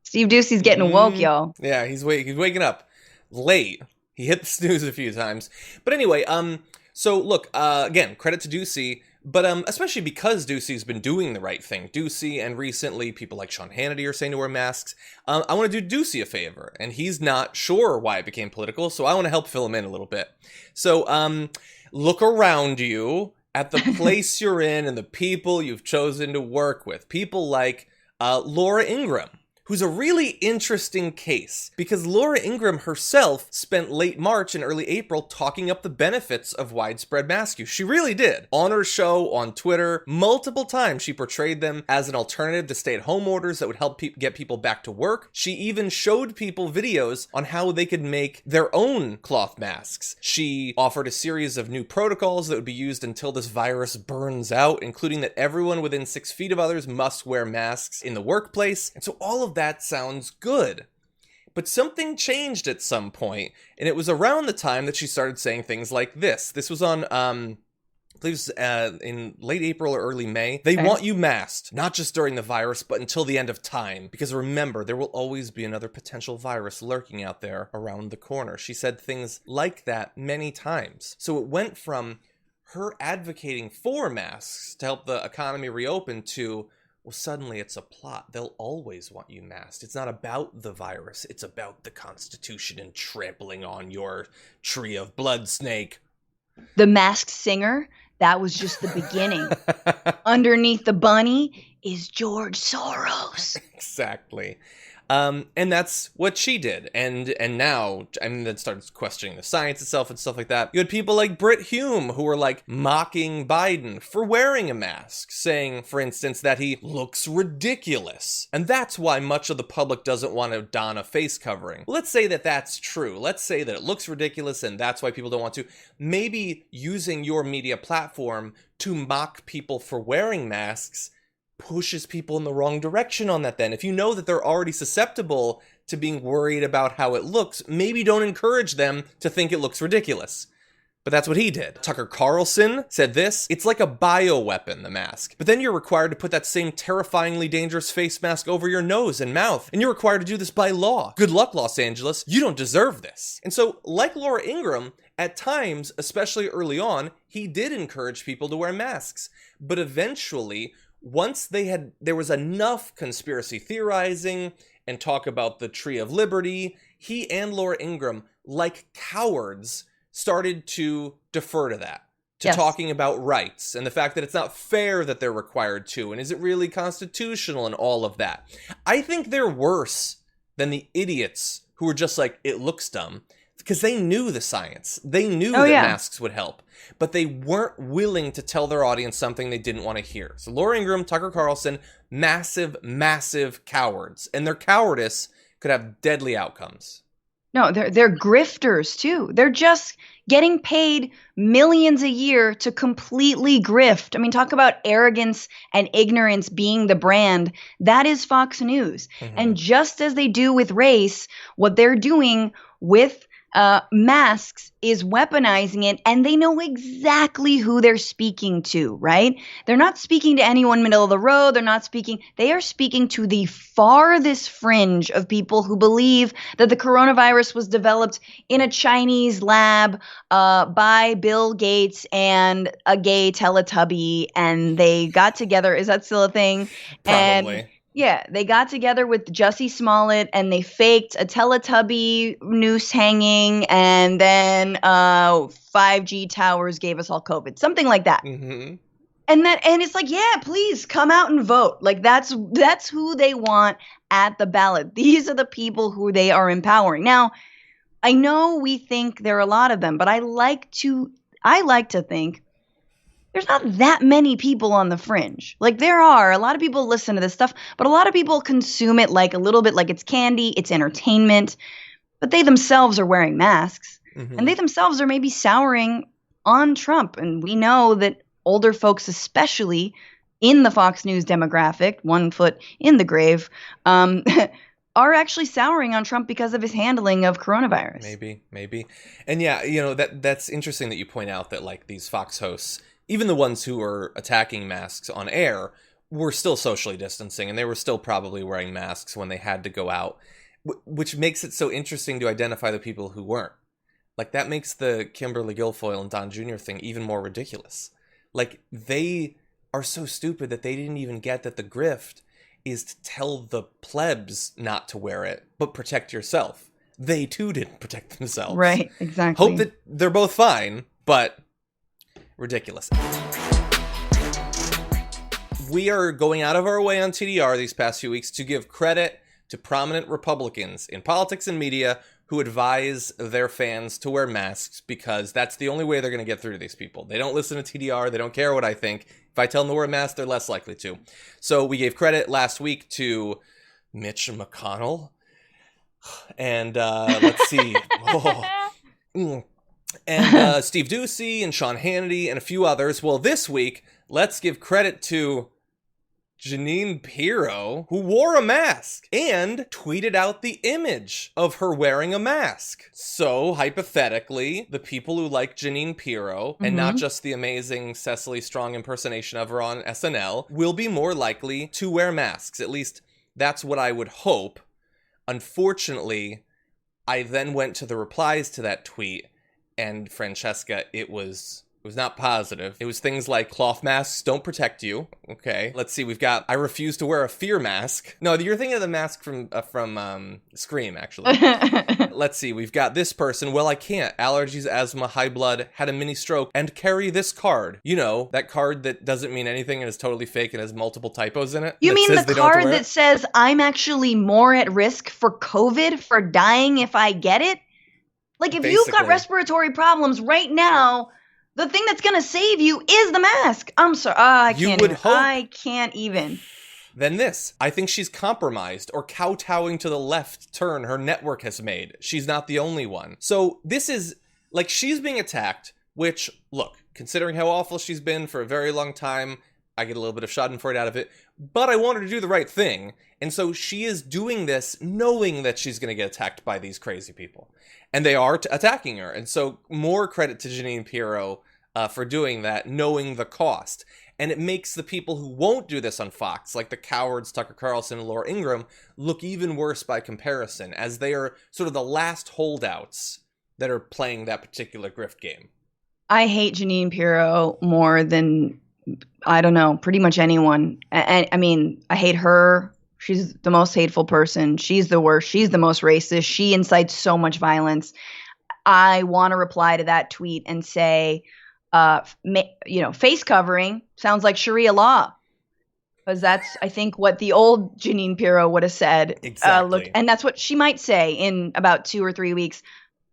Steve Doocy's getting woke, y'all. Yeah, he's waking up late. He hit the snooze a few times. But anyway, so look, again, credit to Doocy, but especially because Doocy's been doing the right thing. Doocy and recently people like Sean Hannity are saying to wear masks. I want to do Doocy a favor, and he's not sure why it became political, so I want to help fill him in a little bit. So look around you at the place you're in and the people you've chosen to work with. People like Laura Ingraham, who's a really interesting case because Laura Ingraham herself spent late March and early April talking up the benefits of widespread mask use. She really did. On her show, on Twitter, multiple times she portrayed them as an alternative to stay-at-home orders that would help get people back to work. She even showed people videos on how they could make their own cloth masks. She offered a series of new protocols that would be used until this virus burns out, including that everyone within 6 feet of others must wear masks in the workplace. And so all of that sounds good. But something changed at some point, and it was around the time that she started saying things like this. This was on, I believe it was in late April or early May. They want you masked, not just during the virus, but until the end of time. Because remember, there will always be another potential virus lurking out there around the corner. She said things like that many times. So it went from her advocating for masks to help the economy reopen to, well, suddenly it's a plot. They'll always want you masked. It's not about the virus. It's about the Constitution and trampling on your tree of blood, Snake. The Masked Singer, that was just the beginning. Underneath the bunny is George Soros. Exactly. And that's what she did. And now, I mean, that starts questioning the science itself and stuff like that. You had people like Brit Hume who were like mocking Biden for wearing a mask, saying, for instance, that he looks ridiculous. And that's why much of the public doesn't want to don a face covering. Let's say that that's true. Let's say that it looks ridiculous and that's why people don't want to. Maybe using your media platform to mock people for wearing masks pushes people in the wrong direction on that then. If you know that they're already susceptible to being worried about how it looks, maybe don't encourage them to think it looks ridiculous. But that's what he did. Tucker Carlson said this: it's like a bioweapon, the mask. But then you're required to put that same terrifyingly dangerous face mask over your nose and mouth. And you're required to do this by law. Good luck, Los Angeles. You don't deserve this. And so, like Laura Ingraham, at times, especially early on, he did encourage people to wear masks. But eventually, once there was enough conspiracy theorizing and talk about the Tree of Liberty, he and Laura Ingraham, like cowards, started to defer to that, to Yes. talking about rights and the fact that it's not fair that they're required to, and is it really constitutional and all of that. I think they're worse than the idiots who were just like, it looks dumb, because they knew the science. They knew that masks would help, but they weren't willing to tell their audience something they didn't want to hear. So Laura Ingraham, Tucker Carlson, massive, massive cowards. And their cowardice could have deadly outcomes. No, they're grifters too. They're just getting paid millions a year to completely grift. I mean, talk about arrogance and ignorance being the brand. That is Fox News. Mm-hmm. And just as they do with race, what they're doing with masks is weaponizing it, and they know exactly who they're speaking to, right? They're not speaking to anyone middle of the road. They are speaking to the farthest fringe of people who believe that the coronavirus was developed in a Chinese lab by Bill Gates and a gay Teletubby, and they got together. Is that still a thing? Probably. And yeah, they got together with Jussie Smollett and they faked a Teletubby noose hanging, and then 5G towers gave us all COVID, something like that. Mm-hmm. And it's like, yeah, please come out and vote. Like that's who they want at the ballot. These are the people who they are empowering. Now, I know we think there are a lot of them, but I like to think there's not that many people on the fringe. Like there are a lot of people listen to this stuff, but a lot of people consume it like a little bit like it's candy, it's entertainment, but they themselves are wearing masks, and they themselves are maybe souring on Trump. And we know that older folks, especially in the Fox News demographic, 1 foot in the grave, are actually souring on Trump because of his handling of coronavirus. Maybe. And yeah, you know, that's interesting that you point out that like these Fox hosts, even the ones who were attacking masks on air, were still socially distancing, and they were still probably wearing masks when they had to go out, which makes it so interesting to identify the people who weren't. Like, that makes the Kimberly Guilfoyle and Don Jr. thing even more ridiculous. Like, they are so stupid that they didn't even get that the grift is to tell the plebs not to wear it, but protect yourself. They, too, didn't protect themselves. Right, exactly. Hope that they're both fine, but ridiculous. We are going out of our way on TDR these past few weeks to give credit to prominent Republicans in politics and media who advise their fans to wear masks, because that's the only way they're going to get through to these people. They don't listen to TDR. They don't care what I think. If I tell them to wear a mask, they're less likely to. So we gave credit last week to Mitch McConnell. And let's see. And Steve Ducey and Sean Hannity and a few others. Well, this week, let's give credit to Jeanine Pirro, who wore a mask and tweeted out the image of her wearing a mask. So, hypothetically, the people who like Jeanine Pirro, and not just the amazing Cecily Strong impersonation of her on SNL, will be more likely to wear masks. At least, that's what I would hope. Unfortunately, I then went to the replies to that tweet, and Francesca, it was It was not positive. It was things like cloth masks don't protect you. Okay. Let's see. We've got I refuse to wear a fear mask. No, you're thinking of the mask from Scream, actually. Let's see. We've got this person. Well, I can't. Allergies, asthma, high blood, had a mini stroke, and carry this card. You know, that card that doesn't mean anything and is totally fake and has multiple typos in it. You mean the card that says I'm actually more at risk for COVID, for dying if I get it? Like, if you've got respiratory problems right now, the thing that's going to save you is the mask. I'm sorry. I can't even. Then this. I think she's compromised or kowtowing to the left turn her network has made. She's not the only one. So this is, like, she's being attacked, which, look, considering how awful she's been for a very long time, I get a little bit of schadenfreude out of it, but I want her to do the right thing. And so she is doing this knowing that she's going to get attacked by these crazy people. And they are attacking her. And so more credit to Jeanine Pirro for doing that, knowing the cost. And it makes the people who won't do this on Fox, like the cowards Tucker Carlson and Laura Ingraham, look even worse by comparison, as they are sort of the last holdouts that are playing that particular grift game. I hate Jeanine Pirro more than, I don't know, pretty much anyone. I mean, I hate her. She's the most hateful person. She's the worst. She's the most racist. She incites so much violence. I want to reply to that tweet and say, face covering sounds like Sharia law. Because that's, I think, what the old Jeanine Pirro would have said. Exactly. And that's what she might say in about 2 or 3 weeks.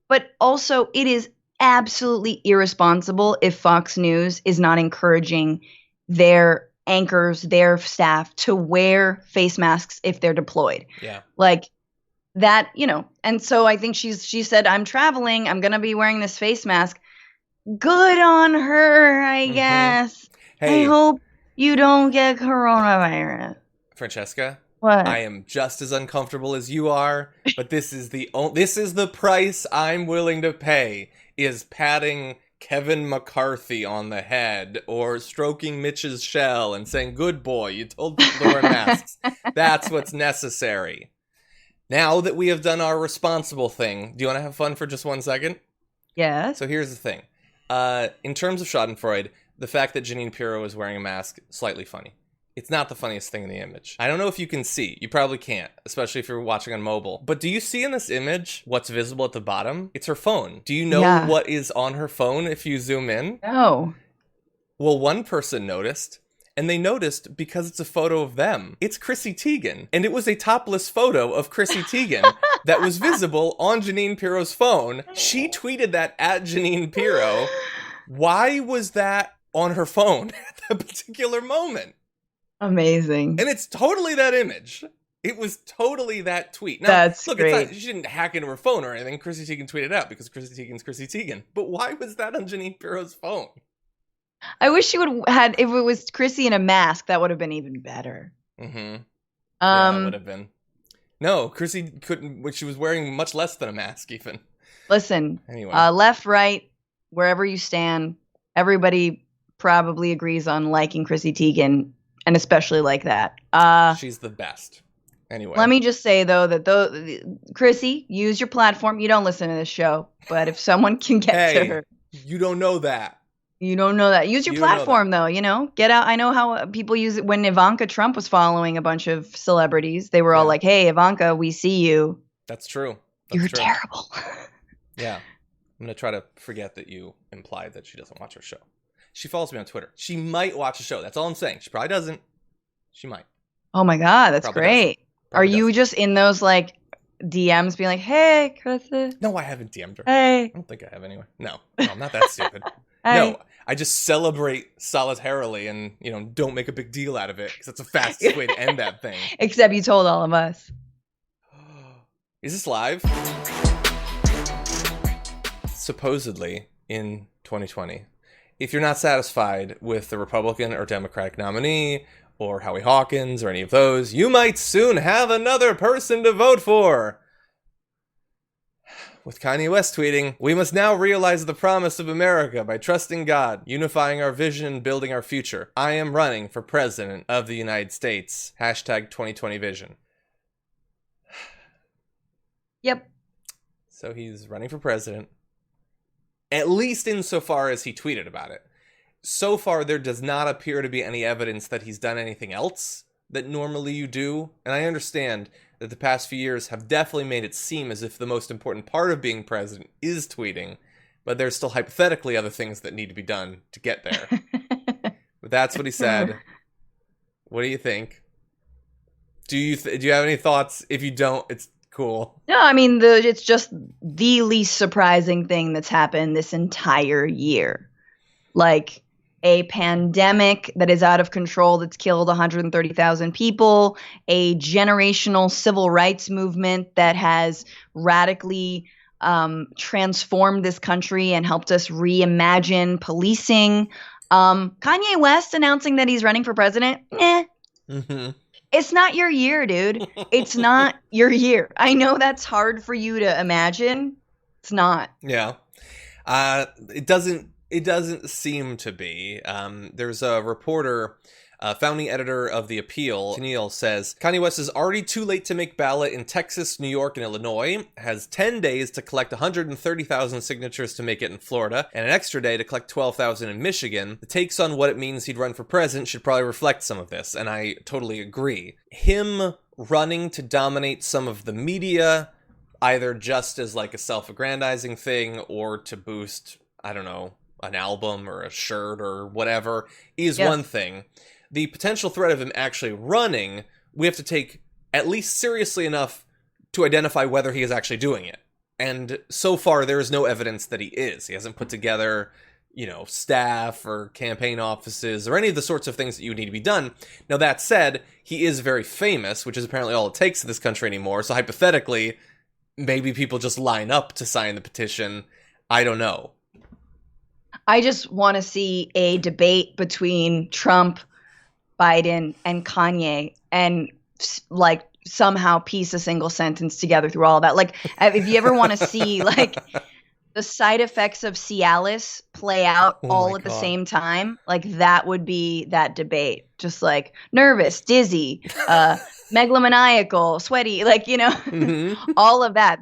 But also, it is absolutely irresponsible if Fox News is not encouraging their anchors, their staff to wear face masks if they're deployed. Yeah. Like that, and so I think she said, I'm traveling, I'm going to be wearing this face mask. Good on her, I guess. Hey, I hope you don't get coronavirus. Francesca, what? I am just as uncomfortable as you are, but this is the price I'm willing to pay, is patting Kevin McCarthy on the head or stroking Mitch's shell and saying, good boy, you told people to wear masks. That's what's necessary. Now that we have done our responsible thing, do you want to have fun for just 1 second? Yes. So here's the thing. In terms of schadenfreude, the fact that Jeanine Pirro is wearing a mask, slightly funny. It's not the funniest thing in the image. I don't know if you can see. You probably can't, especially if you're watching on mobile. But do you see in this image what's visible at the bottom? It's her phone. Do you know what is on her phone if you zoom in? No. Well, one person noticed, and they noticed because it's a photo of them. It's Chrissy Teigen. And it was a topless photo of Chrissy Teigen that was visible on Jeanine Pirro's phone. She tweeted that at Jeanine Pirro. Why was that on her phone at that particular moment? Amazing. And it's totally that image. It was totally that tweet. Now, that's look, great. It's not, she didn't hack into her phone or anything. Chrissy Teigen tweeted out because Chrissy Teigen's Chrissy Teigen. But why was that on Jeanine Pirro's phone? I wish she would had, if it was Chrissy in a mask, that would have been even better. Yeah, it would have been. No, Chrissy couldn't, she was wearing much less than a mask even. Listen, anyway. Left, right, wherever you stand, everybody probably agrees on liking Chrissy Teigen, and especially like that. She's the best. Anyway. Let me just say, though, that Chrissy, use your platform. You don't listen to this show, but if someone can get to her. You don't know that. You don't know that. Use your platform, though, Get out. I know how people use it when Ivanka Trump was following a bunch of celebrities. They were all like, hey, Ivanka, we see you. That's true. You're terrible. Yeah. I'm going to try to forget that you implied that she doesn't watch her show. She follows me on Twitter. She might watch a show. That's all I'm saying. She probably doesn't. She might. Oh, my God. That's great. Are you just in those, DMs being like, hey, Chrissy? No, I haven't DM'd her. Hey. I don't think I have anyway. No, I'm not that stupid. No, I just celebrate solitarily and, don't make a big deal out of it because that's the fastest way to end that thing. Except you told all of us. Is this live? Supposedly, in 2020, if you're not satisfied with the Republican or Democratic nominee or Howie Hawkins or any of those, you might soon have another person to vote for. With Kanye West tweeting, we must now realize the promise of America by trusting God, unifying our vision, and building our future. I am running for president of the United States. Hashtag 2020 vision. Yep. So he's running for president. at least insofar as he tweeted about it. So far, there does not appear to be any evidence that he's done anything else that normally you do. And I understand that the past few years have definitely made it seem as if the most important part of being president is tweeting, but there's still hypothetically other things that need to be done to get there. But that's what he said. What do you think? Do you have any thoughts? If you don't, it's cool. No, I mean, it's just the least surprising thing that's happened this entire year. Like, a pandemic that is out of control that's killed 130,000 people, a generational civil rights movement that has radically transformed this country and helped us reimagine policing. Kanye West announcing that he's running for president. Mm-hmm. It's not your year, dude. It's not your year. I know that's hard for you to imagine. It's not. Yeah. It doesn't seem to be. There's a reporter, founding editor of The Appeal, Neil, says, Kanye West is already too late to make ballot in Texas, New York, and Illinois, has 10 days to collect 130,000 signatures to make it in Florida, and an extra day to collect 12,000 in Michigan. The takes on what it means he'd run for president should probably reflect some of this, and I totally agree. Him running to dominate some of the media, either just as like a self-aggrandizing thing or to boost, I don't know, an album or a shirt or whatever, is one thing. The potential threat of him actually running, we have to take at least seriously enough to identify whether he is actually doing it. And so far, there is no evidence that he is. He hasn't put together, staff or campaign offices or any of the sorts of things that you would need to be done. Now, that said, he is very famous, which is apparently all it takes in this country anymore. So hypothetically, maybe people just line up to sign the petition. I don't know. I just want to see a debate between Trump, Biden, and Kanye, and like somehow piece a single sentence together through all of that. Like, if you ever want to see like the side effects of Cialis play out all at the same time, like that would be that debate. Just like nervous, dizzy, megalomaniacal, sweaty, like, all of that.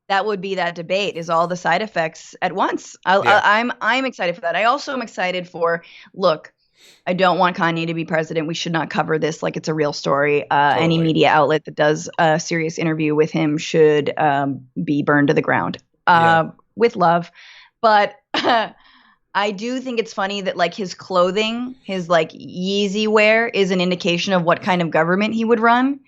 That would be that debate, is all the side effects at once. I'm excited for that. I also am excited for, look, I don't want Kanye to be president. We should not cover this like it's a real story. Totally. Any media outlet that does a serious interview with him should be burned to the ground with love. But I do think it's funny that like his clothing, his like Yeezy wear is an indication of what kind of government he would run.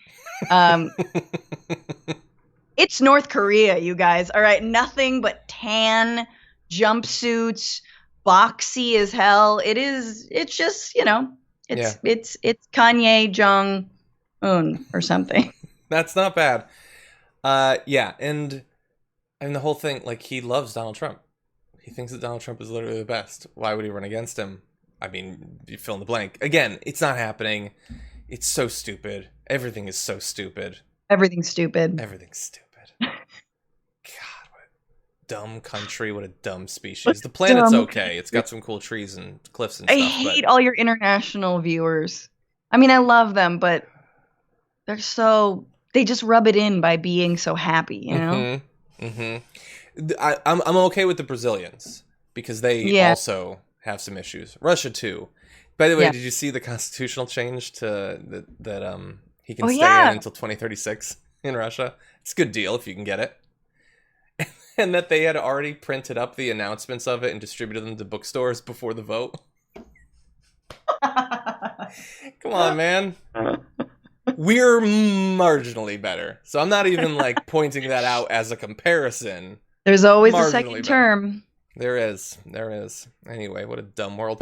It's North Korea, you guys. All right. Nothing but tan jumpsuits, boxy as hell. It's just, it's Kanye Jong-un or something. That's not bad. And the whole thing, like, he loves Donald Trump. He thinks that Donald Trump is literally the best. Why would he run against him? I mean, you fill in the blank. Again, it's not happening. It's so stupid. Everything is so stupid. Everything's stupid. Everything's stupid. God, what a dumb country. What a dumb species. The planet's okay. It's got some cool trees and cliffs and stuff. I hate all your international viewers. I mean, I love them, but they just rub it in by being so happy, I'm okay with the Brazilians because they also have some issues. Russia too. By the way, did you see the constitutional change to that he can stay in until 2036 in Russia? It's a good deal if you can get it. And that they had already printed up the announcements of it and distributed them to bookstores before the vote. Come on, man. We're marginally better. So I'm not even like pointing that out as a comparison. There's always a second term. There is. Anyway, what a dumb world.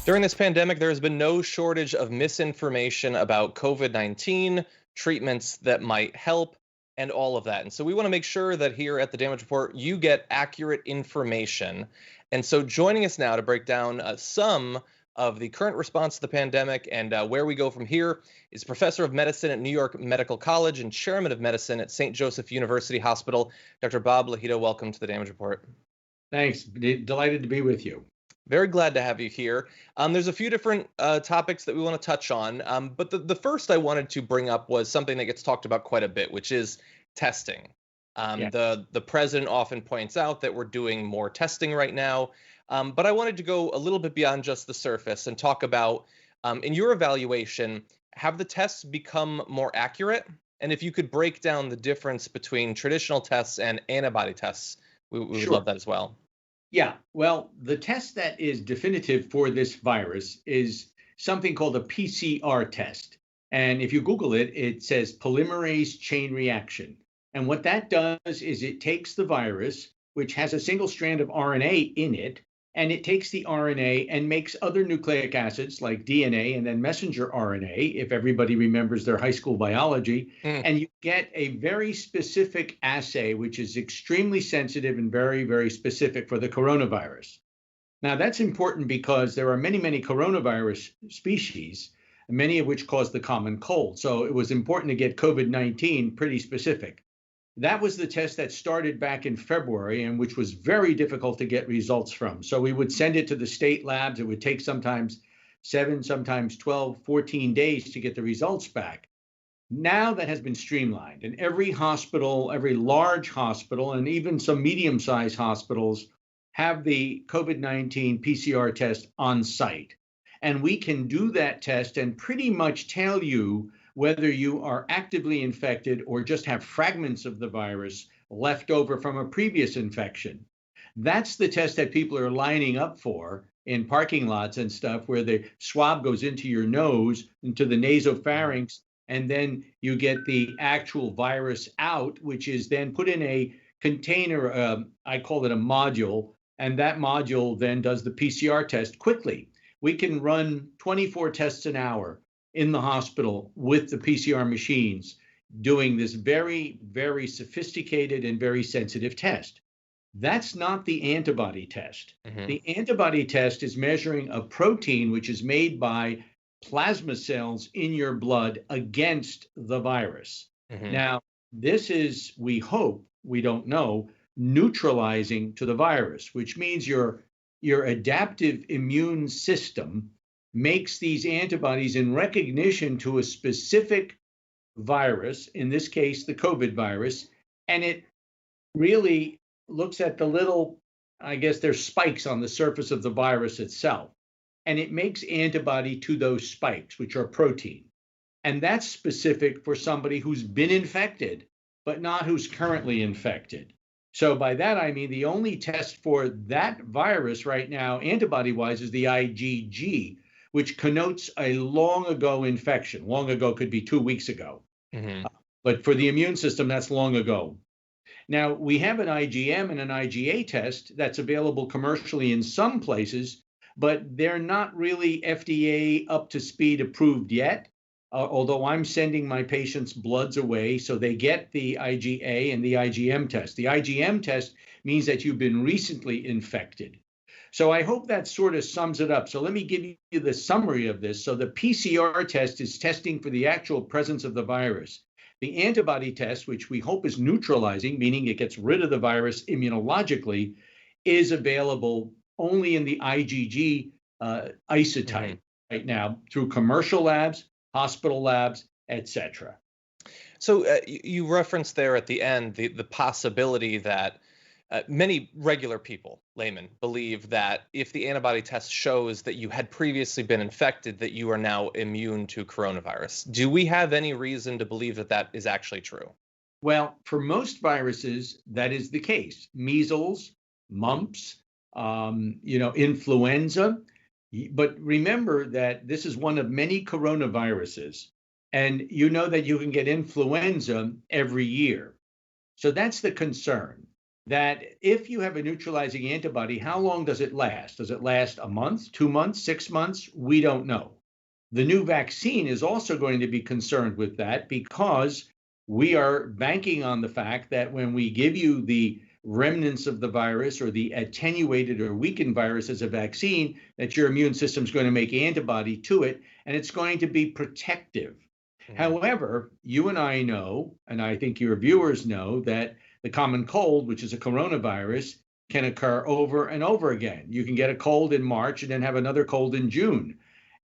During this pandemic, there has been no shortage of misinformation about COVID-19, treatments that might help, and all of that. And so we want to make sure that here at the Damage Report, you get accurate information. And so joining us now to break down some of the current response to the pandemic and where we go from here is Professor of Medicine at New York Medical College and Chairman of Medicine at St. Joseph University Hospital, Dr. Bob Lahita. Welcome to the Damage Report. Thanks. Delighted to be with you. Very glad to have you here. There's a few different topics that we want to touch on, but the first I wanted to bring up was something that gets talked about quite a bit, which is testing. The president often points out that we're doing more testing right now. But I wanted to go a little bit beyond just the surface and talk about, in your evaluation, have the tests become more accurate? And if you could break down the difference between traditional tests and antibody tests, we would love that as well. Yeah, well, the test that is definitive for this virus is something called a PCR test. And if you Google it, it says polymerase chain reaction. And what that does is it takes the virus, which has a single strand of RNA in it, and it takes the RNA and makes other nucleic acids like DNA and then messenger RNA, if everybody remembers their high school biology, and you get a very specific assay, which is extremely sensitive and very, very specific for the coronavirus. Now, that's important because there are many, many coronavirus species, many of which cause the common cold. So it was important to get COVID-19 pretty specific. That was the test that started back in February and which was very difficult to get results from. So we would send it to the state labs. It would take sometimes 7, sometimes 12, 14 days to get the results back. Now that has been streamlined, and every hospital, every large hospital, and even some medium-sized hospitals have the COVID-19 PCR test on site. And we can do that test and pretty much tell you whether you are actively infected or just have fragments of the virus left over from a previous infection. That's the test that people are lining up for in parking lots and stuff, where the swab goes into your nose, into the nasopharynx, and then you get the actual virus out, which is then put in a container, I call it a module, and that module then does the PCR test quickly. We can run 24 tests an hour in the hospital with the PCR machines doing this very, very sophisticated and very sensitive test. That's not the antibody test. The antibody test is measuring a protein which is made by plasma cells in your blood against the virus. Now, this is, we hope, we don't know, neutralizing to the virus, which means your adaptive immune system makes these antibodies in recognition to a specific virus, in this case, the COVID virus, and it really looks at the little, I guess there's spikes on the surface of the virus itself, and it makes antibody to those spikes, which are protein. And that's specific for somebody who's been infected, but not who's currently infected. So by that, I mean the only test for that virus right now, antibody-wise, is the IgG, which connotes a long ago infection. Long ago could be 2 weeks ago. But for the immune system, that's long ago. Now, we have an IgM and an IgA test that's available commercially in some places, but they're not really FDA up to speed approved yet, although I'm sending my patients' bloods away so they get the IgA and the IgM test. The IgM test means that you've been recently infected. So I hope that sort of sums it up. So let me give you the summary of this. So the PCR test is testing for the actual presence of the virus. The antibody test, which we hope is neutralizing, meaning it gets rid of the virus immunologically, is available only in the IgG isotype right now through commercial labs, hospital labs, etc. So you referenced there at the end the possibility that many regular people, laymen, believe that if the antibody test shows that you had previously been infected, that you are now immune to coronavirus. Do we have any reason to believe that that is actually true? Well, for most viruses, that is the case. Measles, mumps, influenza. But remember that this is one of many coronaviruses. And you know that you can get influenza every year. So that's the concern, that if you have a neutralizing antibody, how long does it last? Does it last a month, 2 months, 6 months? We don't know. The new vaccine is also going to be concerned with that because we are banking on the fact that when we give you the remnants of the virus or the attenuated or weakened virus as a vaccine, that your immune system is going to make antibody to it, and it's going to be protective. However, you and I know, and I think your viewers know, that the common cold, which is a coronavirus, can occur over and over again. You can get a cold in March and then have another cold in June.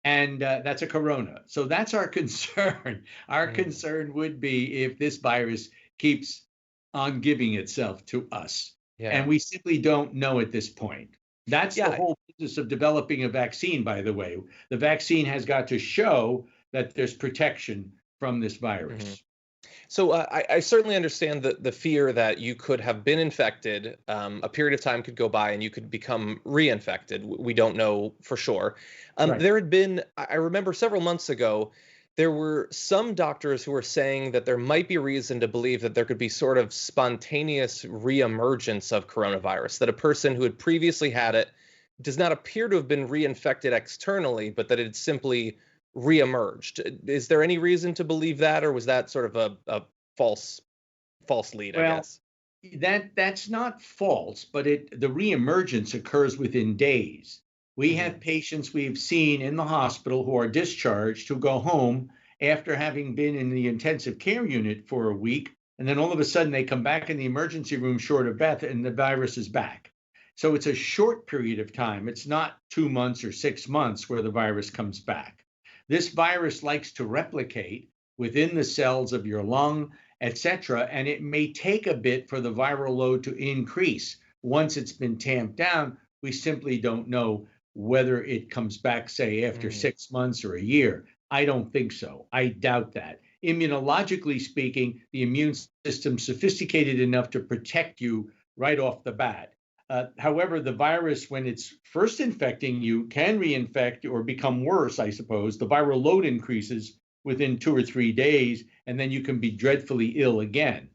And that's a corona. So that's our concern. Our concern would be if this virus keeps on giving itself to us. Yeah. And we simply don't know at this point. That's Yeah. the whole business of developing a vaccine, by the way. The vaccine has got to show that there's protection from this virus. Mhm. So I certainly understand the fear that you could have been infected, a period of time could go by and you could become reinfected. We don't know for sure. Right. There had been, I remember several months ago, there were some doctors who were saying that there might be reason to believe that there could be sort of spontaneous reemergence of coronavirus, that a person who had previously had it does not appear to have been reinfected externally, but that it simply reemerged. Is there any reason to believe that, or was that sort of a false lead, I guess? That's not false, but the reemergence occurs within days. We have patients we've seen in the hospital who are discharged who go home after having been in the intensive care unit for a week, and then all of a sudden they come back in the emergency room short of breath and the virus is back. So it's a short period of time. It's not 2 months or 6 months where the virus comes back. This virus likes to replicate within the cells of your lung, etc., and it may take a bit for the viral load to increase. Once it's been tamped down, we simply don't know whether it comes back, say, after 6 months or a year. I don't think so. I doubt that. Immunologically speaking, the immune system's sophisticated enough to protect you right off the bat. However, the virus, when it's first infecting you, can reinfect or become worse, I suppose. The viral load increases within 2 or 3 days, and then you can be dreadfully ill again.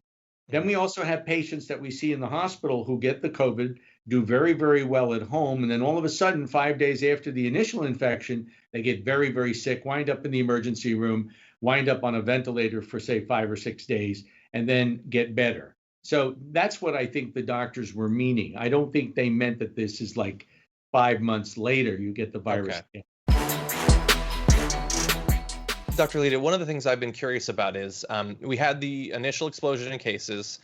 Then we also have patients that we see in the hospital who get the COVID, do very, very well at home, and then all of a sudden, 5 days after the initial infection, they get very, very sick, wind up in the emergency room, wind up on a ventilator for, say, 5 or 6 days, and then get better. So that's what I think the doctors were meaning. I don't think they meant that this is like 5 months later you get the virus. Okay. Dr. Lahita, one of the things I've been curious about is we had the initial explosion in cases.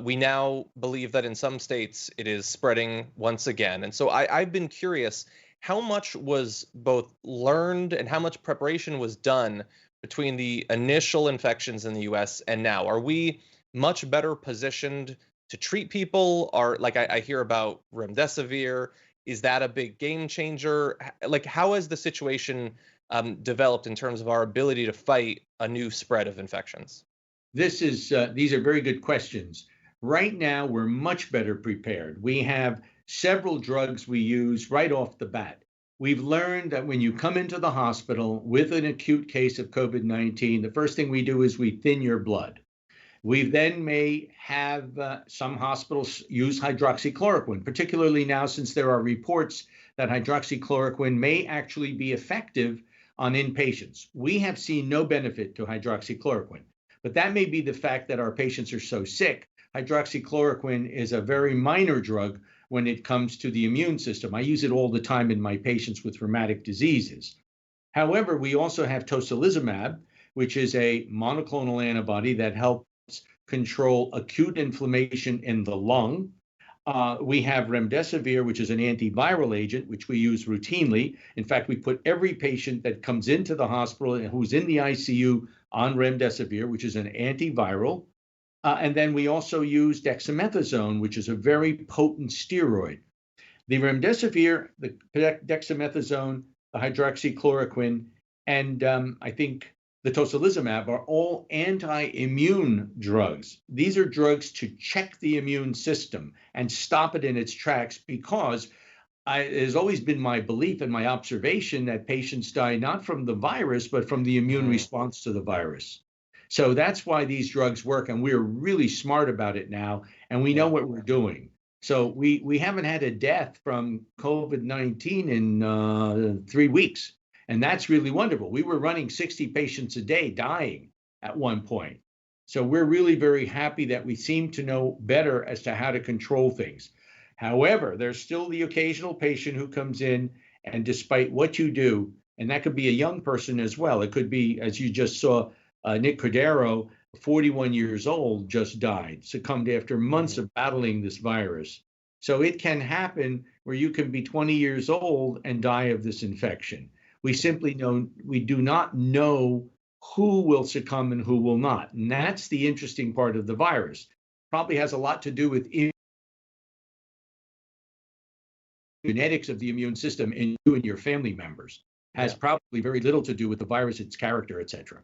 We now believe that in some states it is spreading once again. And so I've been curious, how much was both learned and how much preparation was done between the initial infections in the US and now? Are we much better positioned to treat people? Are, like, I hear about Remdesivir. Is that a big game changer? Like, how has the situation developed in terms of our ability to fight a new spread of infections? These are very good questions. Right now, we're much better prepared. We have several drugs we use right off the bat. We've learned that when you come into the hospital with an acute case of COVID-19, the first thing we do is we thin your blood. We then may have some hospitals use hydroxychloroquine, particularly now since there are reports that hydroxychloroquine may actually be effective on inpatients. We have seen no benefit to hydroxychloroquine, but that may be the fact that our patients are so sick. Hydroxychloroquine is a very minor drug when it comes to the immune system. I use it all the time in my patients with rheumatic diseases. However, we also have tocilizumab, which is a monoclonal antibody that helps control acute inflammation in the lung. We have remdesivir, which is an antiviral agent, which we use routinely. In fact, we put every patient that comes into the hospital and who's in the ICU on remdesivir, which is an antiviral. And then we also use dexamethasone, which is a very potent steroid. The remdesivir, the dexamethasone, the hydroxychloroquine, and I think the tocilizumab are all anti-immune drugs. These are drugs to check the immune system and stop it in its tracks, because it has always been my belief and my observation that patients die not from the virus, but from the immune response to the virus. So that's why these drugs work, and we're really smart about it now, and we know what we're doing. So we haven't had a death from COVID-19 in 3 weeks. And that's really wonderful. We were running 60 patients a day dying at one point. So we're really very happy that we seem to know better as to how to control things. However, there's still the occasional patient who comes in, and despite what you do, and that could be a young person as well. It could be, as you just saw, Nick Cordero, 41 years old, just died, succumbed after months of battling this virus. So it can happen where you can be 20 years old and die of this infection. We do not know who will succumb and who will not. And that's the interesting part of the virus. probably has a lot to do with genetics of the immune system in you and your family members. Has probably very little to do with the virus, its character, etc.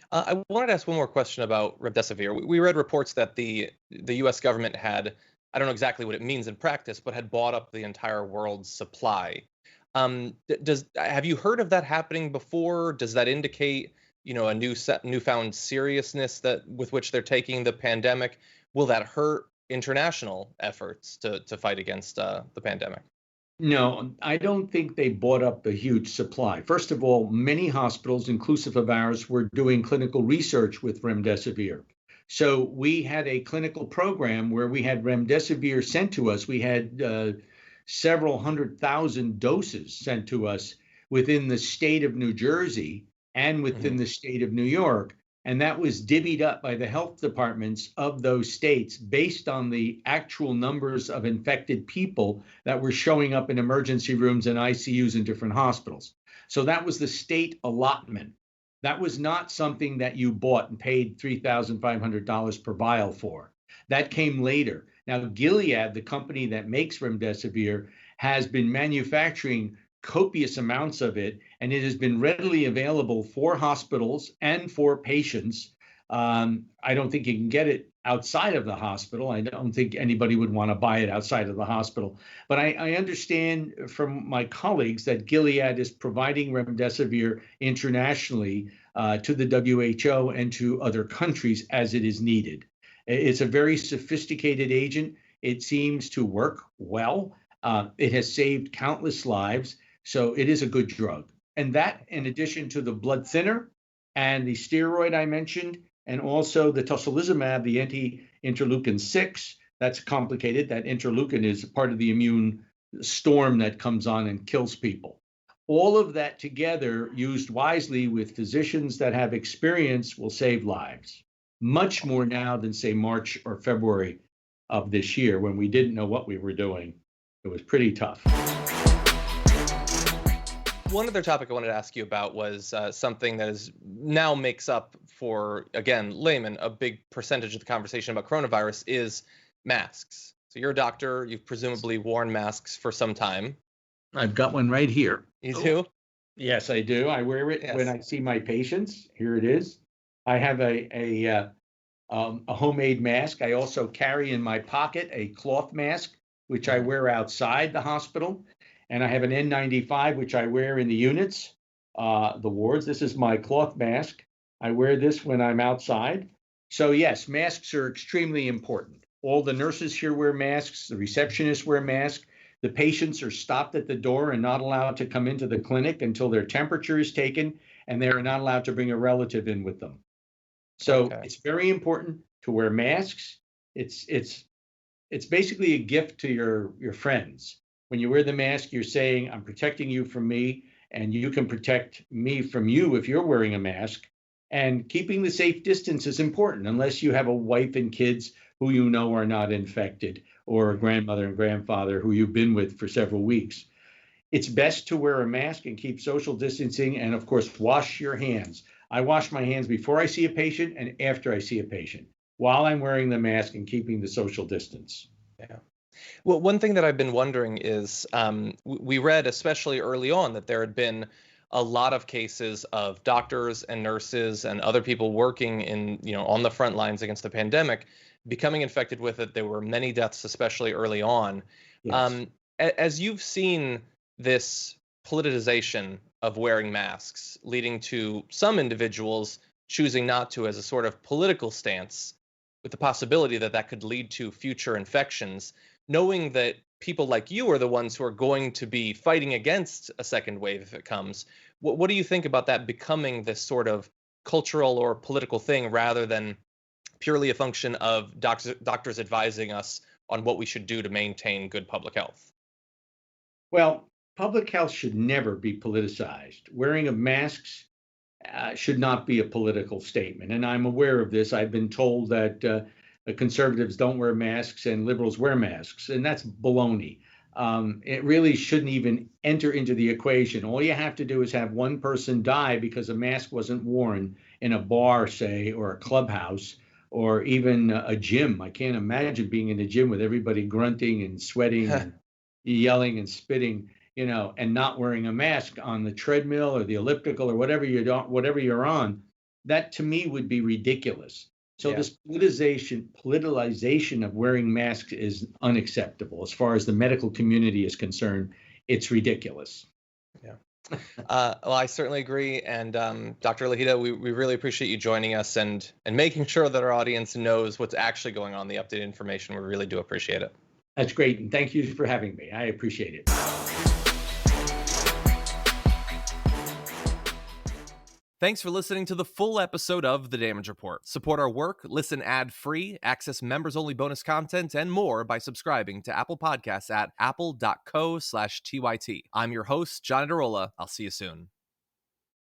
I wanted to ask one more question about Remdesivir. We read reports that the U.S. government had, I don't know exactly what it means in practice, but had bought up the entire world's supply. Have you heard of that happening before? Does that indicate, a newfound seriousness with which they're taking the pandemic? Will that hurt international efforts to fight against the pandemic? No, I don't think they bought up a huge supply. First of all, many hospitals, inclusive of ours, were doing clinical research with Remdesivir. So we had a clinical program where we had Remdesivir sent to us. We had several 100,000 doses sent to us within the state of New Jersey and within the state of New York. And that was divvied up by the health departments of those states based on the actual numbers of infected people that were showing up in emergency rooms and ICUs in different hospitals. So that was the state allotment. That was not something that you bought and paid $3,500 per vial for. That came later. Now, Gilead, the company that makes Remdesivir, has been manufacturing copious amounts of it, and it has been readily available for hospitals and for patients. I don't think you can get it outside of the hospital. I don't think anybody would want to buy it outside of the hospital. But I understand from my colleagues that Gilead is providing Remdesivir internationally to the WHO and to other countries as it is needed. It's a very sophisticated agent. It seems to work well. It has saved countless lives. So it is a good drug. And that, in addition to the blood thinner and the steroid I mentioned, and also the tocilizumab, the anti-interleukin 6, that's complicated. That interleukin is part of the immune storm that comes on and kills people. All of that together, used wisely with physicians that have experience, will save lives. Much more now than, say, March or February of this year, when we didn't know what we were doing. It was pretty tough. One other topic I wanted to ask you about was something that now makes up for, again, laymen, a big percentage of the conversation about coronavirus is masks. So you're a doctor. You've presumably worn masks for some time. I've got one right here. You do? Yes, I do. I wear it when I see my patients. Here it is. I have a homemade mask. I also carry in my pocket a cloth mask, which I wear outside the hospital. And I have an N95, which I wear in the units, the wards. This is my cloth mask. I wear this when I'm outside. So yes, masks are extremely important. All the nurses here wear masks. The receptionists wear masks. The patients are stopped at the door and not allowed to come into the clinic until their temperature is taken, and they are not allowed to bring a relative in with them. So It's very important to wear masks. It's basically a gift to your friends. When you wear the mask, you're saying, I'm protecting you from me, and you can protect me from you if you're wearing a mask. And keeping the safe distance is important, unless you have a wife and kids who you know are not infected, or a grandmother and grandfather who you've been with for several weeks. It's best to wear a mask and keep social distancing, and of course, wash your hands. I wash my hands before I see a patient and after I see a patient, while I'm wearing the mask and keeping the social distance. Yeah. Well, one thing that I've been wondering is we read, especially early on, that there had been a lot of cases of doctors and nurses and other people working on the front lines against the pandemic becoming infected with it. There were many deaths, especially early on. Yes. As you've seen this politicization of wearing masks leading to some individuals choosing not to as a sort of political stance, with the possibility that that could lead to future infections, knowing that people like you are the ones who are going to be fighting against a second wave if it comes, what do you think about that becoming this sort of cultural or political thing rather than purely a function of doctors advising us on what we should do to maintain good public health? Well, public health should never be politicized. Wearing of masks should not be a political statement. And I'm aware of this. I've been told that conservatives don't wear masks and liberals wear masks, and that's baloney. It really shouldn't even enter into the equation. All you have to do is have one person die because a mask wasn't worn in a bar, say, or a clubhouse, or even a gym. I can't imagine being in a gym with everybody grunting and sweating and yelling and spitting, and not wearing a mask on the treadmill or the elliptical or whatever you're on. That to me would be ridiculous. So this politicalization of wearing masks is unacceptable. As far as the medical community is concerned, it's ridiculous. Yeah. Well, I certainly agree. And Dr. Lahita, we really appreciate you joining us and making sure that our audience knows what's actually going on, the updated information. We really do appreciate it. That's great. And thank you for having me. I appreciate it. Thanks for listening to the full episode of The Damage Report. Support our work, listen ad-free, access members-only bonus content, and more by subscribing to Apple Podcasts at apple.co/TYT. I'm your host, John Adarola. I'll see you soon.